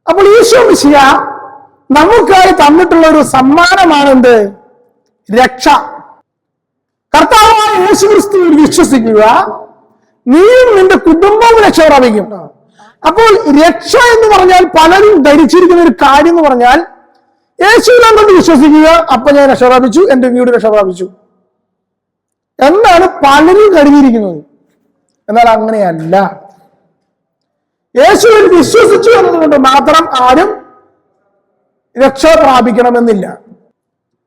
അപ്പോൾ ഈശോ മിശിഹ നമുക്കായി തന്നിട്ടുള്ള ഒരു സമ്മാനമാണെന്ത്? രക്ഷ. കർത്താവായ യേശു ക്രിസ്തുവിൽ വിശ്വസിക്കുക, നീയും നിന്റെ കുടുംബവും രക്ഷ പ്രാപിക്കും. അപ്പോൾ രക്ഷ എന്ന് പറഞ്ഞാൽ പലരും ധരിച്ചിരിക്കുന്ന ഒരു കാര്യം എന്ന് പറഞ്ഞാൽ യേശുവിനെ കൊണ്ട് വിശ്വസിക്കുക, അപ്പൊ ഞാൻ രക്ഷ പ്രാപിച്ചു, എന്റെ വീട് രക്ഷ പ്രാപിച്ചു എന്നാണ് പലരും കരുതിയിരിക്കുന്നത്. എന്നാൽ അങ്ങനെയല്ല. യേശുവിൽ വിശ്വസിച്ചു എന്നതുകൊണ്ട് മാത്രം ആരും രക്ഷ പ്രാപിക്കണമെന്നില്ല.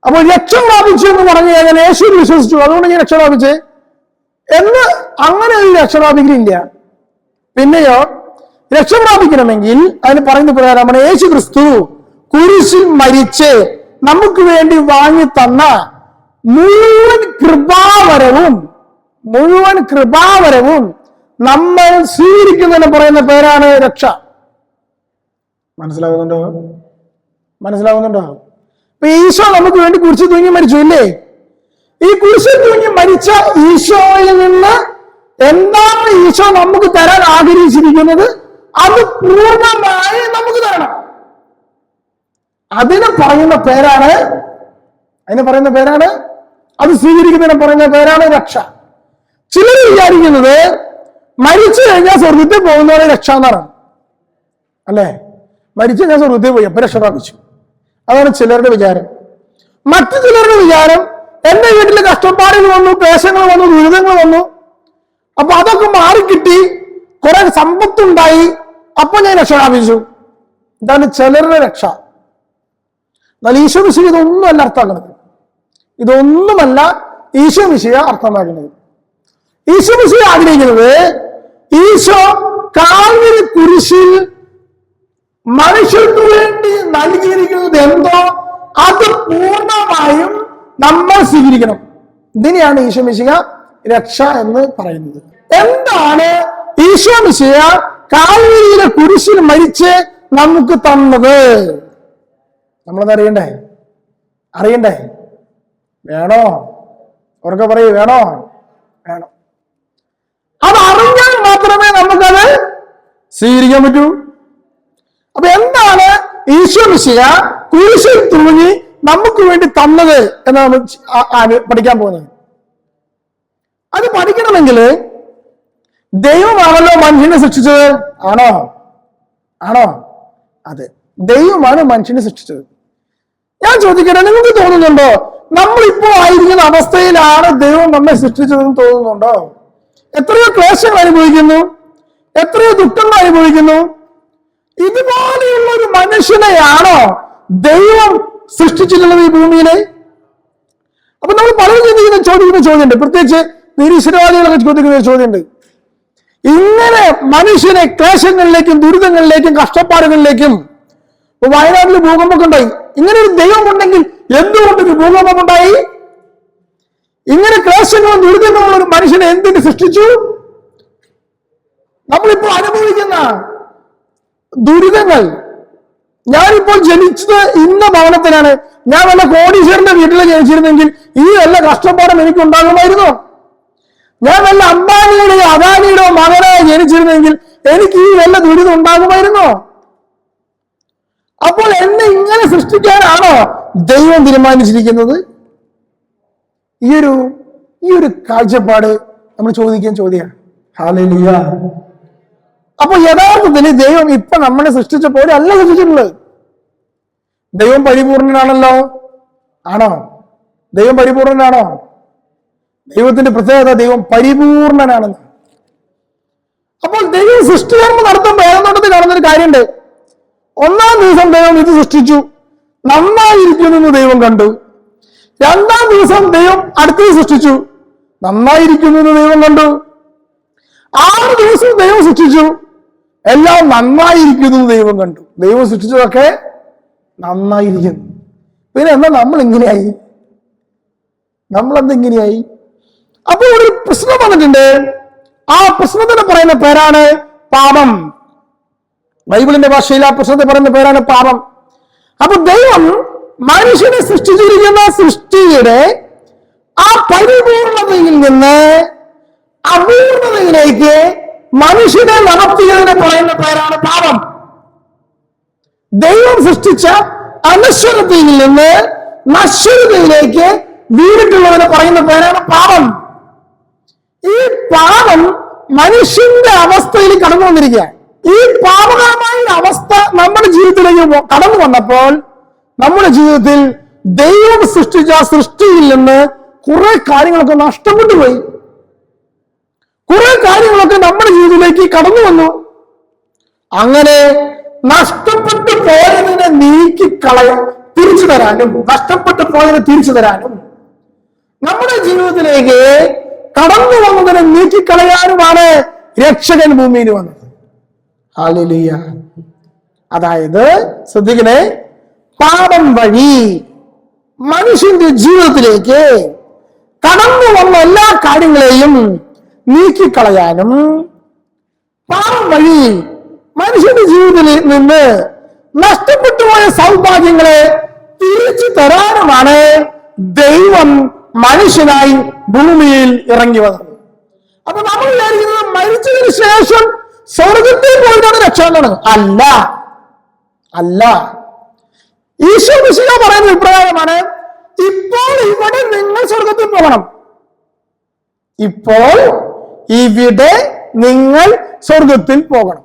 അപ്പോൾ രക്ഷ പ്രാപിച്ചു എന്ന് പറഞ്ഞു കഴിഞ്ഞാൽ യേശുവിൽ വിശ്വസിച്ചു അതുകൊണ്ട് ഞാൻ രക്ഷ പ്രാപിച്ചേ എന്ന് അങ്ങനെ ഒരു രക്ഷ പ്രാപിക്കലില്ല. പിന്നെയോ രക്ഷ പ്രാപിക്കണമെങ്കിൽ അതിന് പറയുന്ന പ്രകാരമാണ് യേശു ക്രിസ്തു കുരിശിൽ മരിച്ച് നമുക്ക് വേണ്ടി വാങ്ങി തന്ന മുഴുവൻ കൃപാവരവും നമ്മൾ സ്വീകരിക്കുന്നതിന് പറയുന്ന പേരാണ് രക്ഷ. മനസ്സിലാവുന്നുണ്ടോ? ഇപ്പൊ ഈശോ നമുക്ക് വേണ്ടി കുരിശിൽ തൂങ്ങി മരിച്ചു ഇല്ലേ? ഈ കുരിശിൽ തൂങ്ങി മരിച്ച ഈശോയിൽ നിന്ന് എന്താണ് ഈശോ നമുക്ക് തരാൻ ആഗ്രഹിച്ചിരിക്കുന്നത് അത് പൂർണ്ണമായി നമുക്ക് തരണം. അതിന് പറയുന്ന പേരാണ് അത് സ്വീകരിക്കുന്നതിന് പറയുന്ന പേരാണ് രക്ഷ. ചിലർ വിചാരിക്കുന്നത് മരിച്ചു കഴിഞ്ഞാൽ സ്വർഗത്തിൽ പോകുന്നവരെ രക്ഷ എന്നാണ്, അല്ലേ? മരിച്ചു കഴിഞ്ഞാൽ സ്വർഗത്തിൽ പോയി അപ്പൊ രക്ഷ പ്രാപിച്ചു. അതാണ് ചിലരുടെ വിചാരം. മറ്റു ചിലരുടെ വിചാരം എന്റെ വീട്ടിൽ കഷ്ടപ്പാടുകൾ വന്നു, ക്ലേശങ്ങൾ വന്നു, ദുരിതങ്ങൾ വന്നു, അപ്പൊ അതൊക്കെ മാറിക്കിട്ടി, കുറെ സമ്പത്തുണ്ടായി, അപ്പൊ ഞാൻ രക്ഷ പ്രാപിച്ചു. ഇതാണ് ചിലരുടെ രക്ഷ. എന്നാൽ ഈശോ മിശിഹ ഇതൊന്നുമല്ല അർത്ഥമാക്കുന്നത്. ഇതൊന്നുമല്ല ഈശോ മിശിഹ അർത്ഥമാക്കുന്നത്. ഈശോ മിശിഹ ആഗ്രഹിക്കുന്നത് ഈശോ കാൽവരി കുരിശിൽ മനുഷ്യർക്ക് വേണ്ടി നൽകിയിരിക്കുന്നത് എന്തോ അത് പൂർണ്ണമായും നമ്മൾ സ്വീകരിക്കണം. ഇതിനെയാണ് ഈശോ മിശിഹ രക്ഷ എന്ന് പറയുന്നത്. എന്താണ് ഈശോ മിശിഹ കാൽവരിയിലെ കുരിശിൽ മരിച്ച് നമുക്ക് തന്നത്? നമ്മളത് അറിയണ്ടേ? വേണോ? ഉറക്കെ പറയൂ, വേണോ? വേണം. അത് അറിഞ്ഞാൽ മാത്രമേ നമുക്കത് സ്വീകരിക്കാൻ പറ്റൂ. അപ്പൊ എന്താണ് ഈശോ മിശിഹ കുരിശിൽ തൂങ്ങി നമുക്ക് വേണ്ടി തന്നത് എന്ന് നമ്മൾ പഠിക്കാൻ പോകുന്നത്? അത് പഠിക്കണമെങ്കിൽ ദൈവമാണല്ലോ മനുഷ്യനെ സൃഷ്ടിച്ചത്. ആണോ? അതെ, ദൈവമാണ് മനുഷ്യനെ സൃഷ്ടിച്ചത്. ഞാൻ ചോദിക്കട്ടെ, നിങ്ങൾക്ക് തോന്നുന്നുണ്ടോ നമ്മളിപ്പോ ആയിരിക്കുന്ന അവസ്ഥയിലാണ് ദൈവം നമ്മെ സൃഷ്ടിച്ചതെന്ന് തോന്നുന്നുണ്ടോ? എത്രയോ ക്ലേശങ്ങൾ അനുഭവിക്കുന്നു, എത്രയോ ദുഃഖങ്ങൾ അനുഭവിക്കുന്നു. ഇതുപോലെയുള്ള ഒരു മനുഷ്യനെയാണോ ദൈവം സൃഷ്ടിച്ചിട്ടുള്ളത് ഈ ഭൂമിയിലെ? അപ്പൊ നമ്മൾ പലരും ചോദിക്കുന്ന ചോദ്യമുണ്ട്, പ്രത്യേകിച്ച് നിരീശ്വരവാദികളൊക്കെ ചോദിക്കുന്ന ഒരു ചോദ്യമുണ്ട്. ഇങ്ങനെ മനുഷ്യനെ ക്ലേശങ്ങളിലേക്കും ദുരിതങ്ങളിലേക്കും കഷ്ടപ്പാടുകളിലേക്കും, വയനാട്ടിൽ ഭൂകമ്പമൊക്കെ ഉണ്ടായി, ഇങ്ങനെ ഒരു ദൈവം ഉണ്ടെങ്കിൽ എന്തുകൊണ്ട് ഒരു ഭൂകമ്പം ഉണ്ടായി? ഇങ്ങനെ ക്ലേശങ്ങളും ദുരിതങ്ങളും ഒരു മനുഷ്യനെ എന്തിന് സൃഷ്ടിച്ചു? നമ്മളിപ്പോൾ അനുഭവിക്കുന്ന ദുരിതങ്ങൾ, ഞാനിപ്പോൾ ജനിച്ചത് ഇന്ന ഭവനത്തിലാണ്, ഞാൻ വല്ല കോടീശ്വരന്റെ വീട്ടിൽ ജനിച്ചിരുന്നെങ്കിൽ ഈ വല്ല കഷ്ടപ്പാടും എനിക്ക് ഉണ്ടാകുമായിരുന്നോ? ഞാൻ വല്ല അംബാനിയുടെയോ അദാനിയുടെയോ മകനായി ജനിച്ചിരുന്നെങ്കിൽ എനിക്ക് ഈ വല്ല ദുരിതം ഉണ്ടാകുമായിരുന്നോ? അപ്പോൾ എന്നെ ഇങ്ങനെ സൃഷ്ടിക്കാനാണോ ദൈവം തീരുമാനിച്ചിരിക്കുന്നത്? ഈ ഒരു കാഴ്ചപ്പാട് നമ്മൾ ചോദിക്കാൻ ചോദ്യമാണ്. ഹല്ലേലൂയ. അപ്പൊ യഥാർത്ഥത്തിൽ ദൈവം ഇപ്പൊ നമ്മളെ സൃഷ്ടിച്ചപ്പോൾ അല്ല സൃഷ്ടിച്ചിട്ടുള്ളത്. ദൈവം പരിപൂർണനാണല്ലോ. ആണോ? ദൈവം പരിപൂർണനാണോ? ദൈവത്തിന്റെ പ്രത്യേകത ദൈവം പരിപൂർണനാണെന്ന്. അപ്പോൾ ദൈവം സൃഷ്ടികർമ്മം നടത്തുമ്പോൾ ഏതെന്നോട്ടത്തിൽ കാണുന്നൊരു കാര്യമുണ്ട്. ഒന്നാം ദിവസം ദൈവം ഇത് സൃഷ്ടിച്ചു, നന്നായിരിക്കുന്നു എന്ന് ദൈവം കണ്ടു. രണ്ടാം ദിവസം ദൈവം അടുത്തത് സൃഷ്ടിച്ചു, നന്നായിരിക്കുന്നു എന്ന് ദൈവം കണ്ടു. 6 ദിവസം ദൈവം സൃഷ്ടിച്ചു, എല്ലാം നന്നായിരിക്കുന്നു എന്ന് ദൈവം കണ്ടു. ദൈവം സൃഷ്ടിച്ചതൊക്കെ നന്നായിരിക്കുന്നു. പിന്നെ എന്താ നമ്മളിങ്ങനെയായി? നമ്മളെന്തിങ്ങനെയായി? അപ്പോൾ ഒരു പ്രശ്നം വന്നിട്ടുണ്ട്. ആ പ്രശ്നത്തിന് പറയുന്ന പേരാണ് പാപം. ബൈബിളിന്റെ ഭാഷയിൽ ആ പ്രശ്നത്തെ പറയുന്ന പേരാണ് പാപം. അപ്പൊ ദൈവം മനുഷ്യനെ സൃഷ്ടിച്ചിരിക്കുന്ന സൃഷ്ടിയുടെ ആ പരിപൂർണതയിൽ നിന്ന് അപൂർണതയിലേക്ക് മനുഷ്യനെ നടത്തിയതിനെ പറയുന്ന പേരാണ് പാപം. ദൈവം സൃഷ്ടിച്ച അനശ്വരതയിൽ നിന്ന് നശ്വരതയിലേക്ക് വീണിട്ടുള്ളവന് പറയുന്ന പേരാണ് പാപം. ഈ പാപം മനുഷ്യന്റെ അവസ്ഥയിൽ കടന്നു വന്നിരിക്കുക. ഈ പാപകരമായ അവസ്ഥ നമ്മുടെ ജീവിതത്തിലേക്ക് കടന്നു വന്നപ്പോൾ നമ്മുടെ ജീവിതത്തിൽ ദൈവം സൃഷ്ടിച്ച സൃഷ്ടിയിൽ നിന്ന് കുറെ കാര്യങ്ങളൊക്കെ നഷ്ടപ്പെട്ടു പോയി. കുറെ കാര്യങ്ങളൊക്കെ നമ്മുടെ ജീവിതത്തിലേക്ക് കടന്നു വന്നു. അങ്ങനെ നഷ്ടപ്പെട്ടു പോയതിനെ തിരിച്ചു തരാനും നഷ്ടപ്പെട്ടു പോയതിനെ തിരിച്ചു തരാനും നമ്മുടെ ജീവിതത്തിലേക്ക് കടന്നു വന്നതിനെ നീക്കിക്കളയാനുമാണ് രക്ഷകൻ ഭൂമിയിൽ വന്നത്. ഹല്ലേലൂയ. അതായത് ശ്രദ്ധിക്കണേ, പാപം വഴി മനുഷ്യന്റെ ജീവിതത്തിലേക്ക് കടന്നു വന്ന എല്ലാ കാര്യങ്ങളെയും നീക്കിക്കളയാനും പാപം വഴി മനുഷ്യന്റെ ജീവിതത്തിൽ നിന്ന് നഷ്ടപ്പെട്ടു പോയ സൗഭാഗ്യങ്ങളെ തിരിച്ചു തരാനുമാണ് ദൈവം മനുഷ്യനായി ഭൂമിയിൽ ഇറങ്ങി വന്നത്. അപ്പൊ നമ്മൾ വിചാരിക്കുന്നത് മരിച്ചതിന് ശേഷം സ്വർഗത്തിൽ പോയിട്ടാണ് രക്ഷ. അല്ല അല്ല ഈശോ മിശിഹ പറയുന്ന ഇപ്രകാരമാണ്, ഇപ്പോൾ ഇവിടെ നിങ്ങൾ സ്വർഗത്തിൽ പോകണം. ഇപ്പോൾ ഇവിടെ നിങ്ങൾ സ്വർഗത്തിൽ പോകണം.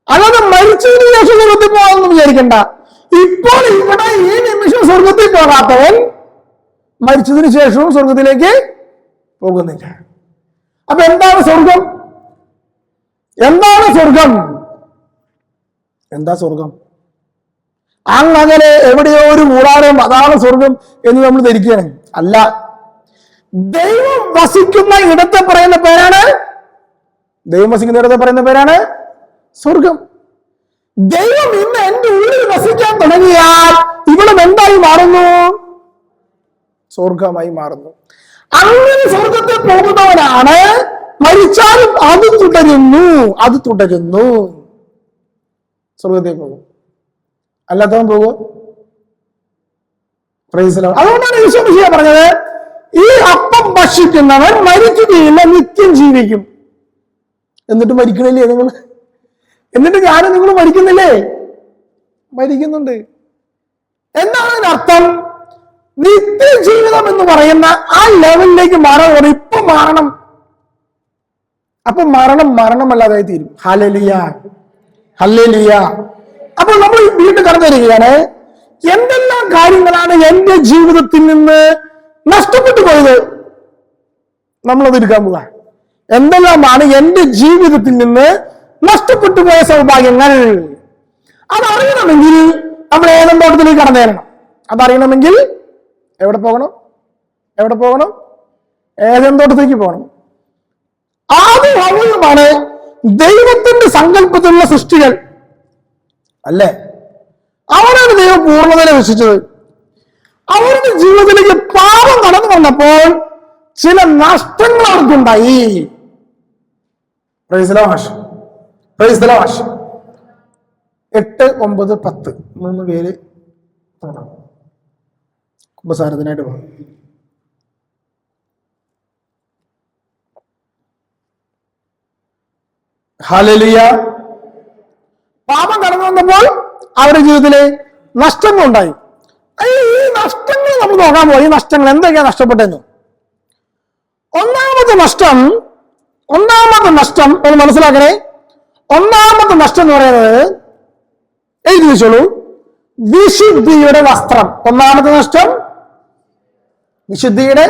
അല്ലാതെ മരിച്ചതിന് ശേഷം സ്വർഗത്തിൽ പോകാമെന്ന് വിചാരിക്കണ്ട. ഇപ്പോൾ ഇവിടെ ഈ നിമിഷം സ്വർഗത്തിൽ പോകാത്തവൻ മരിച്ചതിന് ശേഷവും സ്വർഗത്തിലേക്ക് പോകുന്നില്ല. അപ്പൊ എന്താണ് സ്വർഗം? എന്താണ് സ്വർഗം? എന്താ സ്വർഗം? അങ്ങനെ എവിടെയോ ഒരു കൂടാരം അതാണ് സ്വർഗം എന്ന് നമ്മൾ ധരിക്കുകയാണ്. അല്ല, ദൈവം വസിക്കുന്ന ഇടത്തെ പറയുന്ന പേരാണ് സ്വർഗം. ദൈവം ഇന്ന് എന്റെ ഉള്ളിൽ വസിക്കാൻ തുടങ്ങിയാൽ ഇവിടെ എന്തായി മാറുന്നു? സ്വർഗമായി മാറുന്നു. അങ്ങനെ സ്വർഗത്തിൽ പോകുന്നവനാണ് മരിച്ചാലും അത് തുടരുന്നു സ്വർഗത്തിൽ പോകും. അല്ലാത്തവൻ പോകും. അതുകൊണ്ടാണ് ഈശോ മിശിഹ പറഞ്ഞത്, ഈ അപ്പം ഭക്ഷിക്കുന്നവൻ മരിക്കുകയില്ല, നിത്യം ജീവിക്കും. എന്നിട്ട് മരിക്കണില്ലേ നിങ്ങൾ? എന്നിട്ട് ഞാനും നിങ്ങൾ മരിക്കുന്നില്ലേ? മരിക്കുന്നുണ്ട്. എന്താണ് അതിനർത്ഥം? നിത്യജീവിതം എന്ന് പറയുന്ന ആ ലെവലിലേക്ക് മാറണം. ഇപ്പൊ മാറണം. അപ്പൊ മരണമല്ലാതായി തീരും. Hallelujah, hallelujah. അപ്പോൾ നമ്മൾ വീണ്ടും കടന്നു വരികയാണ്. എന്തെല്ലാം കാര്യങ്ങളാണ് എന്റെ ജീവിതത്തിൽ നിന്ന് നഷ്ടപ്പെട്ടു പോയത്? നമ്മളത് എടുക്കാൻ പോവാ. എന്തെല്ലാമാണ് എന്റെ ജീവിതത്തിൽ നിന്ന് നഷ്ടപ്പെട്ടു പോയ സൗഭാഗ്യങ്ങൾ? അതറിയണമെങ്കിൽ നമ്മൾ ഏതൻ തോട്ടത്തിലേക്ക് കടന്നു തരണം. അതറിയണമെങ്കിൽ എവിടെ പോകണം? ഏതൻ തോട്ടത്തിലേക്ക് പോകണം. ആദ്യം അവയുമാണ് ദൈവത്തിന്റെ സങ്കല്പത്തിലുള്ള സൃഷ്ടികൾ, അല്ലേ? അവരാണ് ദൈവം പൂർണ്ണതയെ രക്ഷിച്ചത്. അവരുടെ ജീവിതത്തിലേക്ക് പാപം കടന്നു വന്നപ്പോൾ ചില നഷ്ടങ്ങൾ അവർക്കുണ്ടായി. Price the Lord. 8, 9, 10 3 പേര് കുമ്പസാരത്തിനായിട്ട് പോകും. ഹല്ലേലൂയ. പാപം കടന്നു വന്നപ്പോൾ അവരുടെ ജീവിതത്തിലെ നഷ്ടങ്ങൾ ഉണ്ടായി. ഈ നഷ്ടങ്ങൾ നമ്മൾ നോക്കാൻ പോയി. ഈ നഷ്ടങ്ങൾ എന്തൊക്കെയാണ് നഷ്ടപ്പെട്ടെന്ന്. ഒന്നാമത്തെ നഷ്ടം ഒന്ന് മനസ്സിലാക്കണേ. ഒന്നാമത്തെ നഷ്ടം എന്ന് പറയുന്നത് എഴുതി വെച്ചോളൂ, വിശുദ്ധിയുടെ വസ്ത്രം. ഒന്നാമത്തെ നഷ്ടം വിശുദ്ധിയുടെ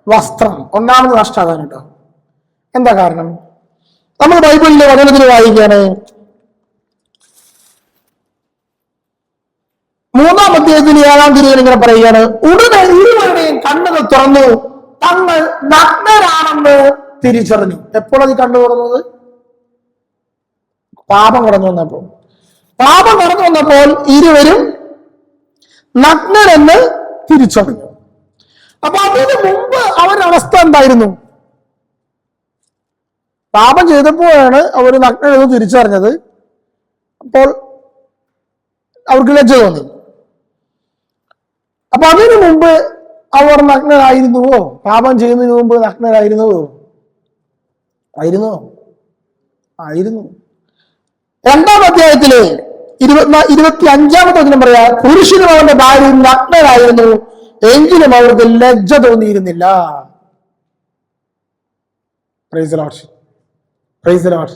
വസ്ത്രം. ഒന്നാമത്തെ നഷ്ടം അതാണ് കേട്ടോ. എന്താ കാരണം? നമ്മൾ ബൈബിളിലെ വചനത്തിൽ വായിക്കുകയാണ്. 3-ാം അധ്യായത്തിൽ 7-ാം തിരുവചനം ഇങ്ങനെ പറയുകയാണ്, ഉടനെ ഇരുവരുടെയും കണ്ണുകൾ തുറന്നു, തങ്ങൾ നഗ്നരാണെന്ന് തിരിച്ചറിഞ്ഞു. എപ്പോഴത് കണ്ണു തുറന്നത്? പാപം കടന്നു വന്നപ്പോൾ ഇരുവരും നഗ്നരെന്ന് തിരിച്ചറിഞ്ഞു. അപ്പൊ അതിന് മുമ്പ് അവരുടെ അവസ്ഥ എന്തായിരുന്നു? പാപം ചെയ്തപ്പോഴാണ് അവർ നഗ്നരെന്ന് തിരിച്ചറിഞ്ഞത്. അപ്പോൾ അവർക്ക് ലജ്ജ തോന്നി. അപ്പൊ അതിനു മുമ്പ് അവർ നഗ്നരായിരുന്നുവോ? പാപം ചെയ്യുന്നതിന് മുമ്പ് നഗ്നരായിരുന്നുവോ? ആയിരുന്നു. 2-ാം അധ്യായത്തില് 25-ാമത്തെ വചനം പറയാ, പുരുഷനും അവന്റെ ഭാര്യയും നഗ്നരായിരുന്നു, എങ്കിലും അവർക്ക് ലജ്ജ തോന്നിയിരുന്നില്ല. Praise the Lord. Praise the Lord.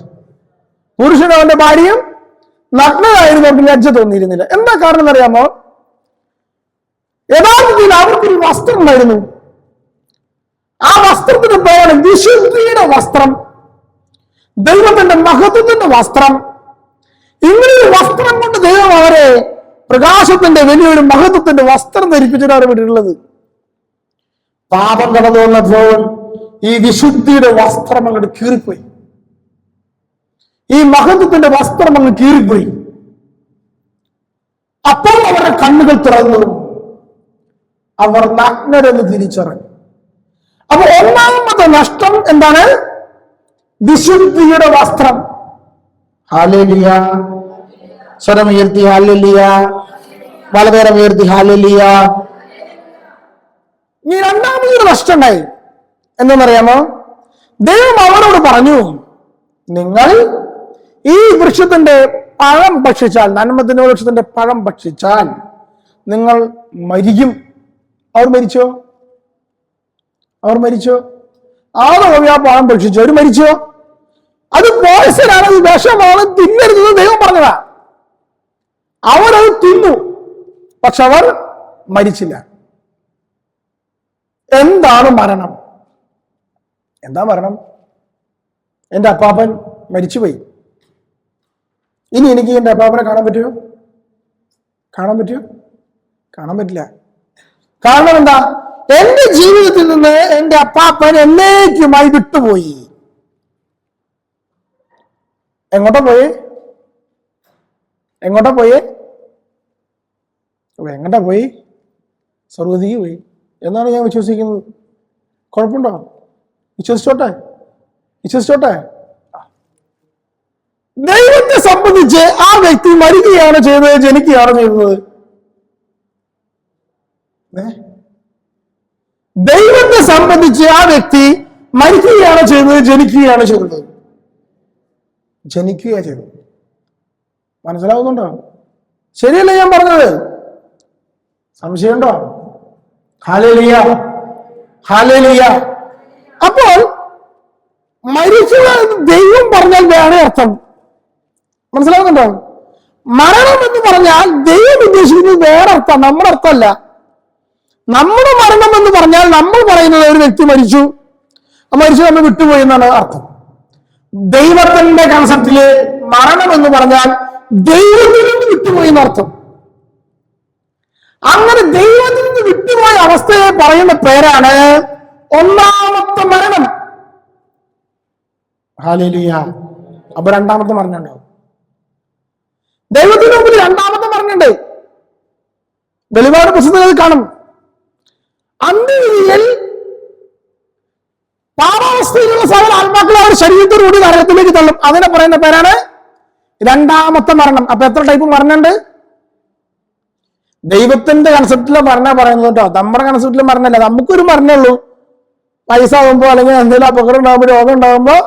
പുരുഷനും അവന്റെ ഭാര്യയും നഗ്നരായിരുന്നു, അവർക്ക് ലജ്ജ തോന്നിയിരുന്നില്ല. എന്താ കാരണം എന്നറിയാമോ? യഥാർത്ഥത്തിൽ അവർക്കൊരു വസ്ത്രം ഉണ്ടായിരുന്നു. ആ വസ്ത്രത്തിന് പേരാണ് വിശുദ്ധിയുടെ വസ്ത്രം, ദൈവത്തിന്റെ മഹത്വത്തിന്റെ വസ്ത്രം. ഇങ്ങനൊരു വസ്ത്രം കൊണ്ട് ദൈവം അവരെ പ്രകാശത്തിന്റെ വലിയൊരു മഹത്വത്തിന്റെ വസ്ത്രം ധരിപ്പിച്ചിട്ടാണ് വിട്ടിട്ടുള്ളത്. പാപം കടന്നു വന്നപ്പോൾ ഈ വിശുദ്ധിയുടെ വസ്ത്രം അങ്ങോട്ട് കീറിപ്പോയി, ഈ മഹത്വത്തിന്റെ വസ്ത്രം അങ്ങ് കീറിപ്പോയി. അപ്പോൾ അവരുടെ കണ്ണുകൾ തുറന്നു, അവർ നഗ്നരെന്ന് തിരിച്ചറിഞ്ഞു. അപ്പൊ ഒന്നാമത്തെ നഷ്ടം എന്താണ്? വിശുദ്ധിയുടെ വസ്ത്രം. ഹല്ലേലൂയ. സ്വരം ഉയർത്തി ഹല്ലേലൂയ. വളരെയേറെ ഉയർത്തി ഹല്ലേലൂയ. ഈ രണ്ടാമതൊരു നഷ്ടം ഉണ്ടായി. എന്തെന്നറിയാമോ? ദൈവം അവരോട് പറഞ്ഞു, നിങ്ങൾ ഈ വൃക്ഷത്തിന്റെ പഴം ഭക്ഷിച്ചാൽ, നന്മത്തിന്റെ വൃക്ഷത്തിന്റെ പഴം ഭക്ഷിച്ചാൽ നിങ്ങൾ മരിക്കും. അവർ മരിച്ചോ? അവർ മരിച്ചോ? ആദ്യം ആ പഴം ഭക്ഷിച്ചോ? അവർ മരിച്ചോ? അത് പോയ്സനാണ്, അത് വിഷമാണ്, തിന്നരുതെന്ന് ദൈവം പറഞ്ഞതാ. അവരത് തിന്നു, പക്ഷെ അവർ മരിച്ചില്ല. എന്താണ് മരണം? എന്താ മരണം? എന്റെ അപ്പാപ്പൻ മരിച്ചുപോയി. ഇനി എനിക്ക് എന്റെ അപ്പാപ്പനെ കാണാൻ പറ്റുമോ? കാണാൻ പറ്റുമോ? കാണാൻ പറ്റില്ല. കാരണം എന്താ? എന്റെ ജീവിതത്തിൽ നിന്ന് എന്റെ അപ്പാപ്പൻ എന്നേക്കുമായി വിട്ടുപോയി. എങ്ങോട്ടാ പോയേ? എങ്ങോട്ടാ പോയേ? എങ്ങോട്ടാ പോയി? സർവ്വതിക്ക് പോയി എന്നാണ് ഞാൻ വിശ്വസിക്കുന്നത്. കുഴപ്പമുണ്ടോ? വിശ്വസിച്ചോട്ടെ, വിശ്വസിച്ചോട്ടെ. ദൈവത്തെ സംബന്ധിച്ച് ആ വ്യക്തി മരിക്കുകയാണ് ചെയ്തത്, ജനിക്കുകയാണ് ചെയ്തത്? ദൈവത്തെ സംബന്ധിച്ച് ആ വ്യക്തി മരിക്കുകയാണ് ചെയ്തത്, ജനിക്കുകയാണ് ചെയ്തത്? ജനിക്കുകയാണ് ചെയ്തത്. മനസ്സിലാവുന്നുണ്ടോ? ശരിയല്ലേ ഞാൻ പറഞ്ഞത്? സംശയമുണ്ടോ? Hallelujah, hallelujah. അപ്പോൾ മരിക്കുക എന്ന് ദൈവം പറഞ്ഞാൽ വേറെ അർത്ഥം. മനസ്സിലാവുന്നുണ്ടോ? മരണം എന്ന് പറഞ്ഞാൽ ദൈവം ഉദ്ദേശിക്കുന്നത് വേറെ അർത്ഥം, നമ്മുടെ അർത്ഥമല്ല. നമ്മുടെ മരണം എന്ന് പറഞ്ഞാൽ നമ്മൾ പറയുന്നത് ഒരു വ്യക്തി മരിച്ചു, മരിച്ചു നമ്മൾ വിട്ടുപോയി എന്നാണ് അർത്ഥം. ദൈവത്തിന്റെ കൺസെപ്റ്റില് മരണം എന്ന് പറഞ്ഞാൽ ദൈവത്തിൽ നിന്ന് വിട്ടുപോയി എന്നർത്ഥം. അങ്ങനെ ദൈവത്തിൽ നിന്ന് വിട്ടുപോയ അവസ്ഥയെ പറയുന്ന പേരാണ് ഒന്നാമത്തെ മരണം. ഹല്ലേലൂയ. അപ്പൊ രണ്ടാമത്തെ മരണമുണ്ടോ? ദൈവത്തിന് മുമ്പിൽ രണ്ടാമത്തെ മരണമുണ്ട്. വെളിപാട് പുസ്തകത്തിൽ കാണും. അന്ത്യവിധിയിൽ പാപാവസ്ഥയിലുള്ള സകല ആത്മാക്കൾ അവർ ശരീരത്തോടുകൂടി നരകത്തിലേക്ക് തള്ളും. അതിനെ പറയുന്ന പേരാണ് രണ്ടാമത്തെ മരണം. അപ്പൊ എത്ര ടൈപ്പ് മരണമുണ്ട്? ദൈവത്തിന്റെ കൺസെപ്റ്റിലെ മരണം പറയുന്നത് കേട്ടോ, നമ്മുടെ കൺസെപ്റ്റിലെ മരണമല്ല. നമുക്കൊരു മരണമുള്ളൂ, വയസ്സാകുമ്പോ അല്ലെങ്കിൽ എന്തെങ്കിലും അപകടം ഉണ്ടാകുമ്പോ, രോഗം ഉണ്ടാകുമ്പോ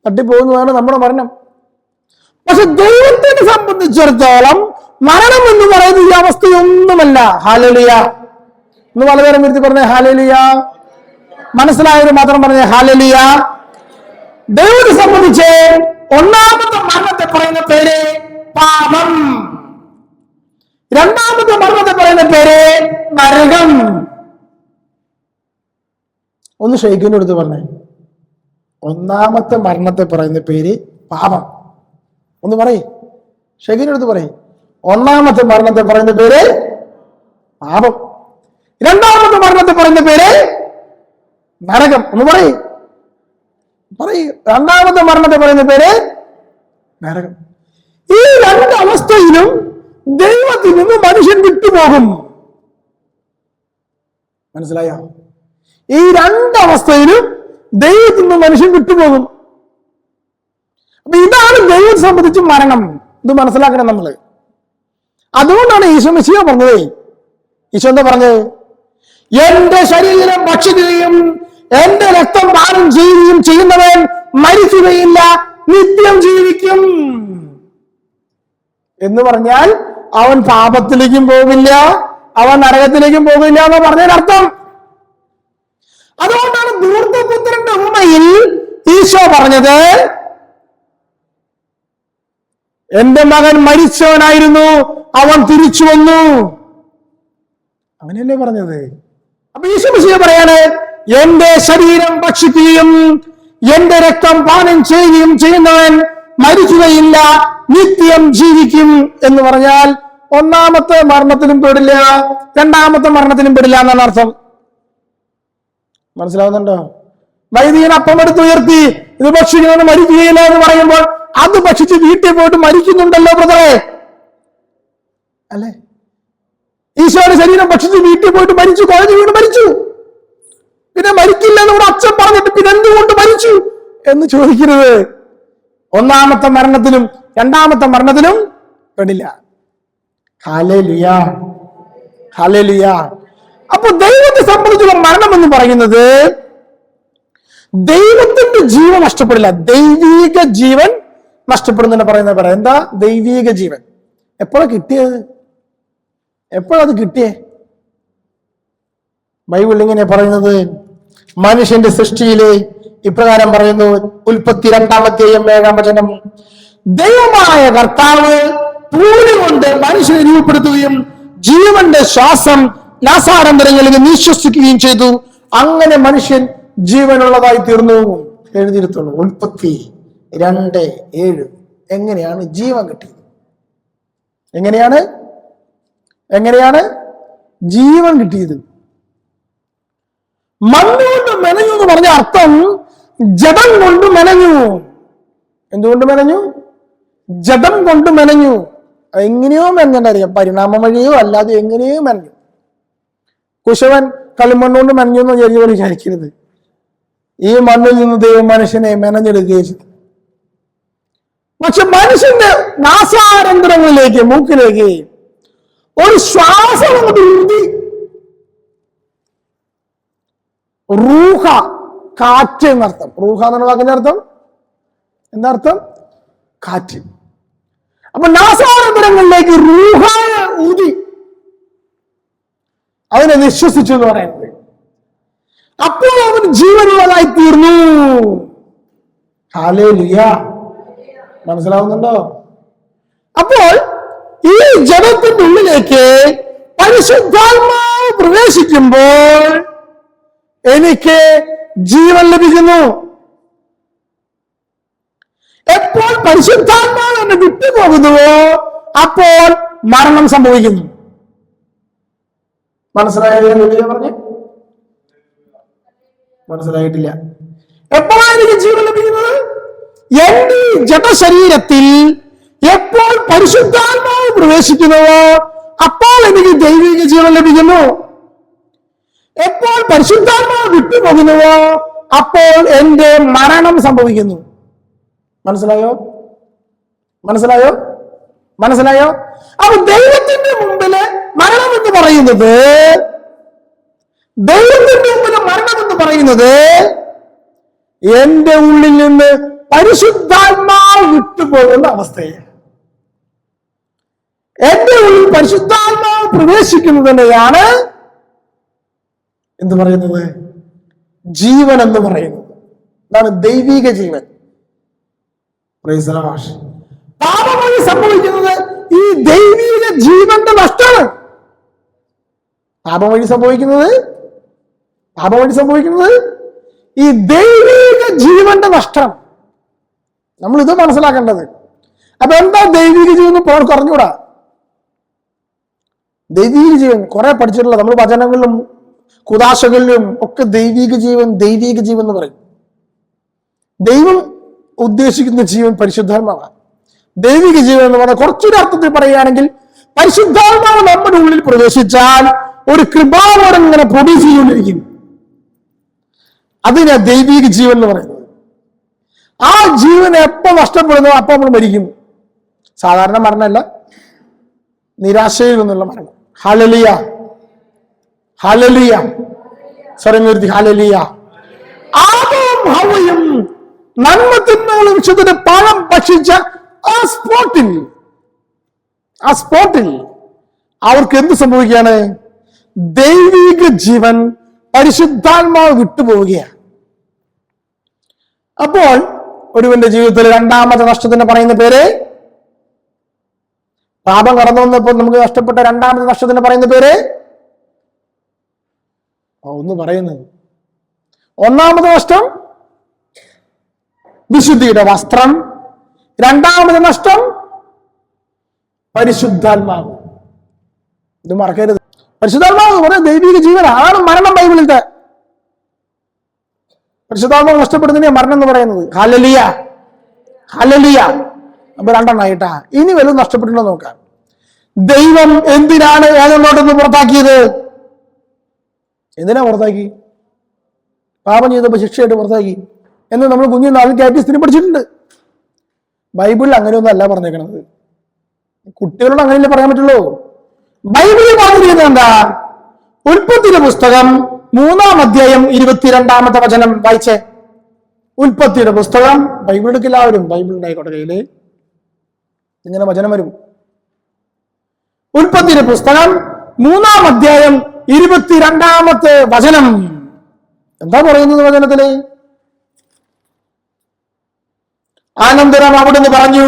തട്ടിപ്പോകുന്നതാണ് നമ്മുടെ മരണം. പക്ഷെ ദൈവത്തിനെ സംബന്ധിച്ചിടത്തോളം മരണം എന്ന് പറയുന്ന ഈ അവസ്ഥയൊന്നുമല്ല. ഹല്ലേലൂയ. ഒന്ന് വളരെ നിർത്തി പറഞ്ഞേ ഹല്ലേലൂയ. മനസ്സിലായത് മാത്രം പറഞ്ഞേ ഹല്ലേലൂയ. ദൈവത്തെ സംബന്ധിച്ച് ഒന്നാമത്തെ മരണത്തെ പറയുന്ന പേര് പാപം, രണ്ടാമത്തെ മരണത്തെ പറയുന്ന പേര് നരകം. ഒന്ന് ഷെയ്ഖിന്റെ അടുത്ത് പറഞ്ഞേ, ഒന്നാമത്തെ മരണത്തെ പറയുന്ന പേര് പാപം. ഒന്ന് പറയ്, ഷെയ്ഖിന്റെ അടുത്ത് പറയ്. ഒന്നാമത്തെ മരണത്തെ പറയുന്ന പേര് പാപം, രണ്ടാമത്തെ മരണത്തെ പറയുന്ന പേര് നരകം. ഒന്ന് പറയ്, രണ്ടാമത്തെ മരണത്തെ പറയുന്ന പേര് നരകം. ഈ രണ്ട് അവസ്ഥയിലും ദൈവത്തിൽ നിന്ന് മനുഷ്യൻ വിട്ടുപോകും. മനസ്സിലായോ? ഈ രണ്ടവസ്ഥയിലും ദൈവത്തിൽ നിന്ന് മനുഷ്യൻ വിട്ടുപോകും. അപ്പൊ ഇതാണ് ദൈവത്തെ സംബന്ധിച്ച് മരണം. ഇത് മനസ്സിലാക്കണം നമ്മള്. അതുകൊണ്ടാണ് ഈശോ മിശിഹ പറഞ്ഞത്. ഈശോ എന്താ പറഞ്ഞത്? എന്റെ ശരീരം ഭക്ഷിക്കുകയും എന്റെ രക്തം പാനം ചെയ്യുകയും ചെയ്യുന്നവൻ മരിക്കുകയില്ല, നിത്യം ജീവിക്കും. എന്ന് പറഞ്ഞാൽ അവൻ പാപത്തിലേക്കും പോകില്ല, അവൻ നരകത്തിലേക്കും പോകില്ല എന്ന് പറഞ്ഞതിനർത്ഥം. അതുകൊണ്ടാണ് ധൂർത്തപുത്രന്റെ ഉമ്മയിൽ ഈശോ പറഞ്ഞത്, എന്റെ മകൻ മരിച്ചവനായിരുന്നു, അവൻ തിരിച്ചു വന്നു. അങ്ങനെയല്ലേ പറഞ്ഞത്? അപ്പൊ ഈശോ മിശിഹ പറയാണ്, എന്റെ ശരീരം ഭക്ഷിക്കുകയും എന്റെ രക്തം പാനം ചെയ്യുകയും ചെയ്യുന്നവൻ മരിക്കുകയില്ല, നിത്യം ജീവിക്കും എന്ന് പറഞ്ഞാൽ ഒന്നാമത്തെ മരണത്തിലും പെടില്ല, രണ്ടാമത്തെ മരണത്തിലും പെടില്ല എന്നാണ് അർത്ഥം. മനസ്സിലാവുന്നുണ്ടോ? വൈദികൻ അപ്പം എടുത്തുയർത്തി ഇത് ഭക്ഷിക്കുന്നവന് മരിക്കുകയില്ല എന്ന് പറയുമ്പോൾ അത് ഭക്ഷിച്ച് വീട്ടിൽ പോയിട്ട് മരിക്കുന്നുണ്ടല്ലോ ബ്രദറെ, അല്ലെ? ഈശോയുടെ ശരീരം ഭക്ഷിച്ച് വീട്ടിൽ പോയിട്ട് മരിച്ചു, കുഴഞ്ഞു വീണ് മരിച്ചു. പിന്നെ മരിക്കില്ല എന്ന് ഇവിടെ അച്ഛൻ പറഞ്ഞിട്ട് പിന്നെ എന്തുകൊണ്ട് മരിച്ചു എന്ന് ചോദിക്കരുത്. ഒന്നാമത്തെ മരണത്തിലും രണ്ടാമത്തെ മരണത്തിലും പെടില്ല. Hallelujah, hallelujah. അപ്പൊ ദൈവത്തെ സംബന്ധിച്ചുള്ള മരണം എന്ന് പറയുന്നത് ദൈവത്തിന്റെ ജീവൻ നഷ്ടപ്പെടില്ല, ദൈവീക ജീവൻ നഷ്ടപ്പെടുന്നതിന് പറയുന്നത്. പറയാം എന്താ ദൈവീക ജീവൻ? എപ്പോഴാണ് കിട്ടിയത്? എപ്പോഴത് കിട്ടിയേ? ബൈബിൾ ഇങ്ങനെ പറയുന്നത്, മനുഷ്യന്റെ സൃഷ്ടിയിലെ ഇപ്രകാരം പറയുന്നു, ഉൽപ്പത്തി 2:7 ദൈവമായ കർത്താവ് പൂരി കൊണ്ട് മനുഷ്യനെ രൂപപ്പെടുത്തുകയും ജീവന്റെ ശ്വാസം നാസാരന്തരങ്ങളിൽ നിശ്വസിക്കുകയും ചെയ്തു, അങ്ങനെ മനുഷ്യൻ ജീവനുള്ളതായി തീർന്നു. എഴുതിയിരുത്തുള്ളൂ ഉൽപ്പത്തി 2:7. എങ്ങനെയാണ് ജീവൻ കിട്ടിയത്? എങ്ങനെയാണ് ജീവൻ കിട്ടിയത്? മണ്ണുകൊണ്ട് മെനഞ്ഞു എന്ന് പറഞ്ഞ അർത്ഥം ജഡം കൊണ്ട് മെനഞ്ഞു. എന്തുകൊണ്ട് മെനഞ്ഞു? ജഡം കൊണ്ട് മെനഞ്ഞു. എങ്ങനെയോ മെനഞ്ഞറിയാം, പരിണാമം വഴിയോ അല്ലാതെ എങ്ങനെയോ മെനഞ്ഞു. കുശവൻ കളിമണ്ണുകൊണ്ട് മെനഞ്ഞു എന്ന് വിചാരിക്കരുത്. ഈ മണ്ണിൽ നിന്ന് ദൈവം മനുഷ്യനെ മെനഞ്ഞെടുക്കുകയും ചെയ്തു. പക്ഷെ മനുഷ്യന്റെ നാസാരന്തരങ്ങളിലേക്ക്, മൂക്കിലേക്ക് ഒരു ശ്വാസം ഊതി, റൂഹ, കാറ്റ് എന്നർത്ഥം. റൂഹ എന്നുള്ള വാക്കിന്റെ അർത്ഥം എന്താർത്ഥം? കാറ്റ്. അപ്പൊ നാസാരന്തരങ്ങളിലേക്ക് റൂഹ ഊതി അതിനെ നിശ്വസിച്ചു എന്ന് പറയുന്നത്. അപ്പോൾ അവൻ ജീവനുള്ളതായി തീർന്നു. ഹല്ലേലൂയ. മനസ്സിലാവുന്നുണ്ടോ? അപ്പോൾ ഈ ജഡത്തിന്റെ ഉള്ളിലേക്ക് പരിശുദ്ധാത്മാവ് പ്രവേശിക്കുമ്പോൾ എനിക്ക് ജീവൻ ലഭിക്കുന്നു. എപ്പോൾ പരിശുദ്ധാത്മാവ് എന്നെ വിട്ടുപോകുന്നുവോ അപ്പോൾ മരണം സംഭവിക്കുന്നു. മനസ്സിലായ? മനസ്സിലായിട്ടില്ല. എപ്പോഴാണ് എനിക്ക് ജീവൻ ലഭിക്കുന്നത്? എന്റെ ജഡശരീരത്തിൽ എപ്പോൾ പരിശുദ്ധാത്മാവ് പ്രവേശിക്കുന്നുവോ അപ്പോൾ എനിക്ക് ദൈവിക ജീവൻ ലഭിക്കുന്നു. എപ്പോൾ പരിശുദ്ധാത്മാവ് വിട്ടുപോകുന്നുവോ അപ്പോൾ എന്റെ മരണം സംഭവിക്കുന്നു. മനസ്സിലായോ? അപ്പൊ ദൈവത്തിന്റെ മുമ്പില് മരണം എന്ന് പറയുന്നത്, എന്റെ ഉള്ളിൽ നിന്ന് പരിശുദ്ധാത്മാവ് വിട്ടുപോകുന്ന അവസ്ഥയെ. എന്റെ ഉള്ളിൽ പരിശുദ്ധാത്മാവ് പ്രവേശിക്കുന്നതിനെയാണ് എന്ത് പറയുന്നത്? ജീവൻ എന്ന് പറയുന്നത്. അതാണ് ദൈവിക ജീവൻ. പാപം വഴി സംഭവിക്കുന്നത് ഈ ദൈവിക ജീവന്റെ നഷ്ടമാണ്. പാപം വഴി സംഭവിക്കുന്നത് ഈ ദൈവിക ജീവന്റെ നഷ്ടം. നമ്മൾ ഇത് മനസ്സിലാക്കേണ്ടത്. അപ്പൊ എന്താ ദൈവിക ജീവൻ പറഞ്ഞുകൂടാ? ദൈവിക ജീവൻ കുറെ പഠിച്ചിട്ടുള്ള നമ്മൾ വചനങ്ങളിലും കുദാശകളിലും ഒക്കെ ദൈവിക ജീവൻ എന്ന് പറയും. ദൈവം ഉദ്ദേശിക്കുന്ന ജീവൻ പരിശുദ്ധാത്മാവാണ്. ദൈവിക ജീവൻ എന്ന് പറഞ്ഞാൽ കുറച്ചൊരു അർത്ഥത്തിൽ പറയുകയാണെങ്കിൽ പരിശുദ്ധാത്മാവ് നമ്മുടെ ഉള്ളിൽ പ്രവേശിച്ചാൽ ഒരു കൃപാവരം ഇങ്ങനെ പ്രൊഡ്യൂസ് ചെയ്തുകൊണ്ടിരിക്കും. അതിനാ ദൈവിക ജീവൻ എന്ന് പറയുന്നത്. ആ ജീവൻ എപ്പോ നഷ്ടപ്പെടുന്നോ അപ്പൊ നമ്മൾ മരിക്കും. സാധാരണ മരണമല്ല, നിരാശയിൽ നിന്നുള്ള മരണം. ഹല്ലേലൂയ, സ്വരമുയർത്തി ഹല്ലേലൂയ. ആദവും ഹവ്വയും നന്മ തിന്മകളും വിശുദ്ധന്റെ പഴം ഭക്ഷിച്ച ആ സ്പോട്ടിൽ ആ സ്പോട്ടിൽ അവർക്ക് എന്ത് സംഭവിക്കുകയാണ്? ദൈവിക ജീവൻ പരിശുദ്ധാത്മാവ് വിട്ടുപോവുകയാണ്. അപ്പോൾ ഒരുവന്റെ ജീവിതത്തിൽ രണ്ടാമത്തെ നഷ്ടത്തിന് പറയുന്ന പേര്, പാപം കടന്നു വന്നപ്പോൾ നമുക്ക് നഷ്ടപ്പെട്ട രണ്ടാമത്തെ നഷ്ടത്തിന് പറയുന്ന പേര് ഒന്ന് പറയുന്നത്. ഒന്നാമത്തെ നഷ്ടം വിശുദ്ധിയുടെ വസ്ത്രം, രണ്ടാമത്തെ നഷ്ടം പരിശുദ്ധാത്മാവ്. ഇത് മറക്കരുത്. പരിശുദ്ധാത്മാവ് കുറെ ദൈവിക ജീവനാണ് മരണം. ബൈബിളിലത്തെ പരിശുദ്ധാത്മാവ് നഷ്ടപ്പെടുന്നതിനെ മരണം എന്ന് പറയുന്നത്. Hallelujah, hallelujah. അപ്പൊ രണ്ടെണ്ണായിട്ടാ. ഇനി വല്ലതും നഷ്ടപ്പെട്ടുണ്ടോ നോക്കാം. ദൈവം എന്തിനാണ് ഏതെന്നോട്ടൊന്ന് പുറത്താക്കിയത്? എന്തിനാ പുറത്താക്കി? പാപം ചെയ്തപ്പോ ശിക്ഷയായിട്ട് പുറത്താക്കി എന്ന് നമ്മൾ കുഞ്ഞുനാളിൽ കാറ്റഗിസ്റ്റിന് പഠിച്ചിട്ടുണ്ട്. ബൈബിളിൽ അങ്ങനെയൊന്നും അല്ല പറഞ്ഞേക്കണത്. കുട്ടികളോട് അങ്ങനെയല്ലേ പറയാൻ പറ്റുള്ളൂ. ബൈബിളിൽ പറഞ്ഞിരിക്കുന്നത് എന്താ? ഉൽപ്പത്തിയുടെ പുസ്തകം 3-ാം അധ്യായം 22-ാമത്തെ വചനം വായിച്ചേ. ഉൽപ്പത്തിയുടെ പുസ്തകം, ബൈബിൾ എടുക്കില്ലാവരും, ബൈബിൾ ഉണ്ടായിക്കോട്ടെ കയ്യില്, ഇങ്ങനെ വചനം വരും. ഉൽപ്പത്തിയുടെ പുസ്തകം 3-ാം അധ്യായം 22-ാമത്തെ വചനം എന്താ പറയുന്നത്? വചനത്തില് അനന്തരം അവിടുന്ന് പറഞ്ഞു,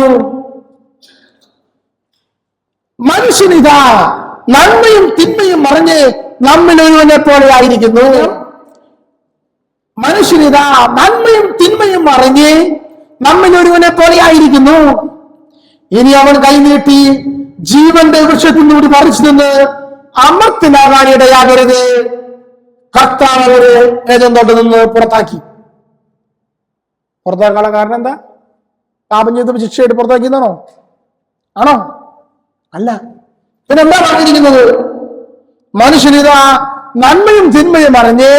മനുഷ്യനിതാ നന്മയും തിന്മയും അറിഞ്ഞ് നമ്മിൽ ഒരുവനെ പോലെ ആയിരിക്കുന്നു. മനുഷ്യനിതാ നന്മയും തിന്മയും അറിഞ്ഞ് നമ്മിൽ ഒരുവനെ പോലെ ആയിരിക്കുന്നു. ഇനി അവൻ കൈനീട്ടി ജീവന്റെ വൃക്ഷത്തിനൂടി പറിച്ചു നിന്ന് അമർത്തിനാകാൻ ഇടയാകരുത്. കർത്താവ് അവരെ ഏദൻ തോട്ടത്തിൽ നിന്ന് പുറത്താക്കി. പുറത്താക്കാനുള്ള കാരണം എന്താ? പാപം ചെയ്തപ്പോൾ ശിക്ഷയായിട്ട് പുറത്താക്കിയെന്നാണോ? ആണോ? അല്ല. പിന്നെ എന്താ പറഞ്ഞിരിക്കുന്നത്? മനുഷ്യനിതാ നന്മയും തിന്മയും അറിഞ്ഞ്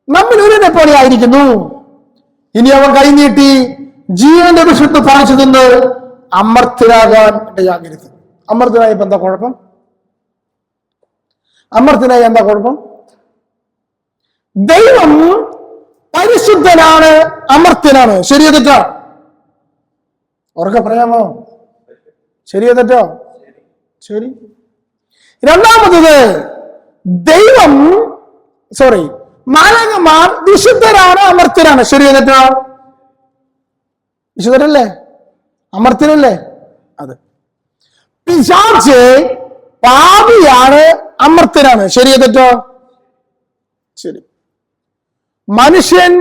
നമ്മിൽ ഒരുവനെ പോലെ ആയിരിക്കുന്നു. ഇനി അവൻ കൈനീട്ടി ജീവന്റെ വൃക്ഷത്ത് പറിച്ചു നിന്ന് അമർത്യനാകാൻ ഇടയാകരുത്. അമർത്യനായപ്പോ എന്താ കുഴപ്പം? അമർത്യനായി എന്താ കുഴപ്പം? ദൈവം പരിശുദ്ധനാണ്, അമർത്യനാണ്. ശരിയോ തെറ്റോ? ഉറക്കെ പറയാമോ? ശരിയോ തെറ്റോ? ശരി. രണ്ടാമത്തത്, ദൈവം മാലാഖമാർ വിശുദ്ധരാണ്, അമർത്യരാണ്. ശരിയോ തെറ്റോ? വിശുദ്ധരല്ലേ? അമർത്യനല്ലേ? അത്. പിശാച് പാപിയാണ്, അമർത്യനാണ്. ശരിയോ തെറ്റോ? ശരി. മനുഷ്യൻ